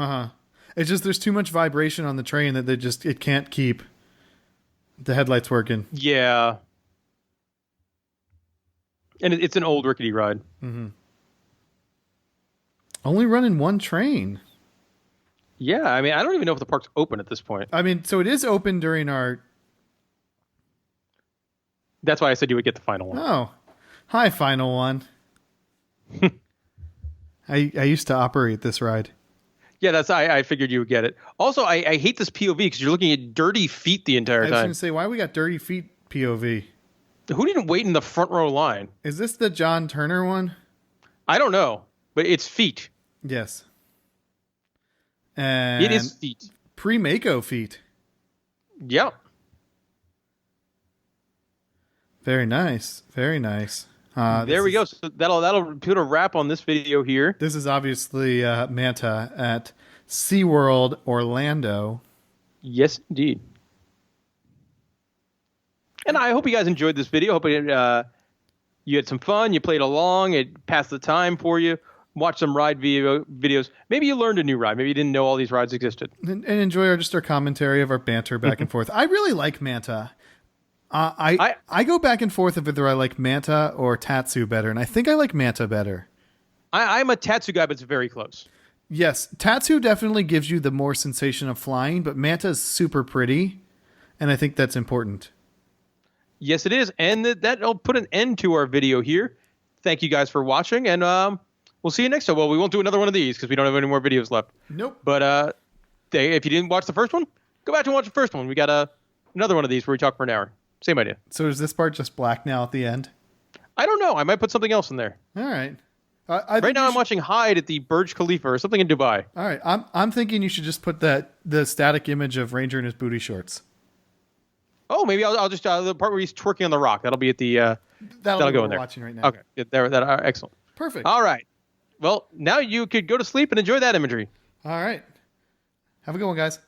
It's just there's too much vibration on the train that it can't keep the headlights working. Yeah. And it's an old rickety ride. Mm-hmm. Only running one train. Yeah, I mean, I don't even know if the park's open at this point. I mean, so it is open during our... That's why I said you would get the final one. Oh. Hi, final one. I used to operate this ride. Yeah, I figured you would get it. Also, I hate this POV because you're looking at dirty feet the entire time. I was going to say, why we got dirty feet POV? Who didn't wait in the front row line? Is this the John Turner one? I don't know, but it's feet. Yes. And it is feet. Pre-Mako feet. Yep. Very nice. Very nice. There we go. So that'll put a wrap on this video here. This is obviously Manta at SeaWorld Orlando. Yes, indeed. And I hope you guys enjoyed this video. Hope you had some fun. You played along. It passed the time for you. Watch some ride videos. Maybe you learned a new ride. Maybe you didn't know all these rides existed. And enjoy our commentary of our banter back and forth. I really like Manta. I go back and forth of whether I like Manta or Tatsu better, and I think I like Manta better. I'm a Tatsu guy, but it's very close. Yes, Tatsu definitely gives you the more sensation of flying, but Manta is super pretty, and I think that's important. Yes, it is. And that'll put an end to our video here. Thank you guys for watching, and we'll see you next time. Well, we won't do another one of these because we don't have any more videos left. Nope. But if you didn't watch the first one, go back and watch the first one. We got another one of these where we talk for an hour. Same idea. So is this part just black now at the end? I don't know. I might put something else in there. All right. Right now I'm watching Hyde at the Burj Khalifa or something in Dubai. All right. I'm thinking you should just put the static image of Ranger in his booty shorts. Oh, maybe I'll just the part where he's twerking on the rock. That'll be at the that'll go in there. Watching right now. Okay, excellent. Perfect. All right. Well, now you could go to sleep and enjoy that imagery. All right. Have a good one, guys.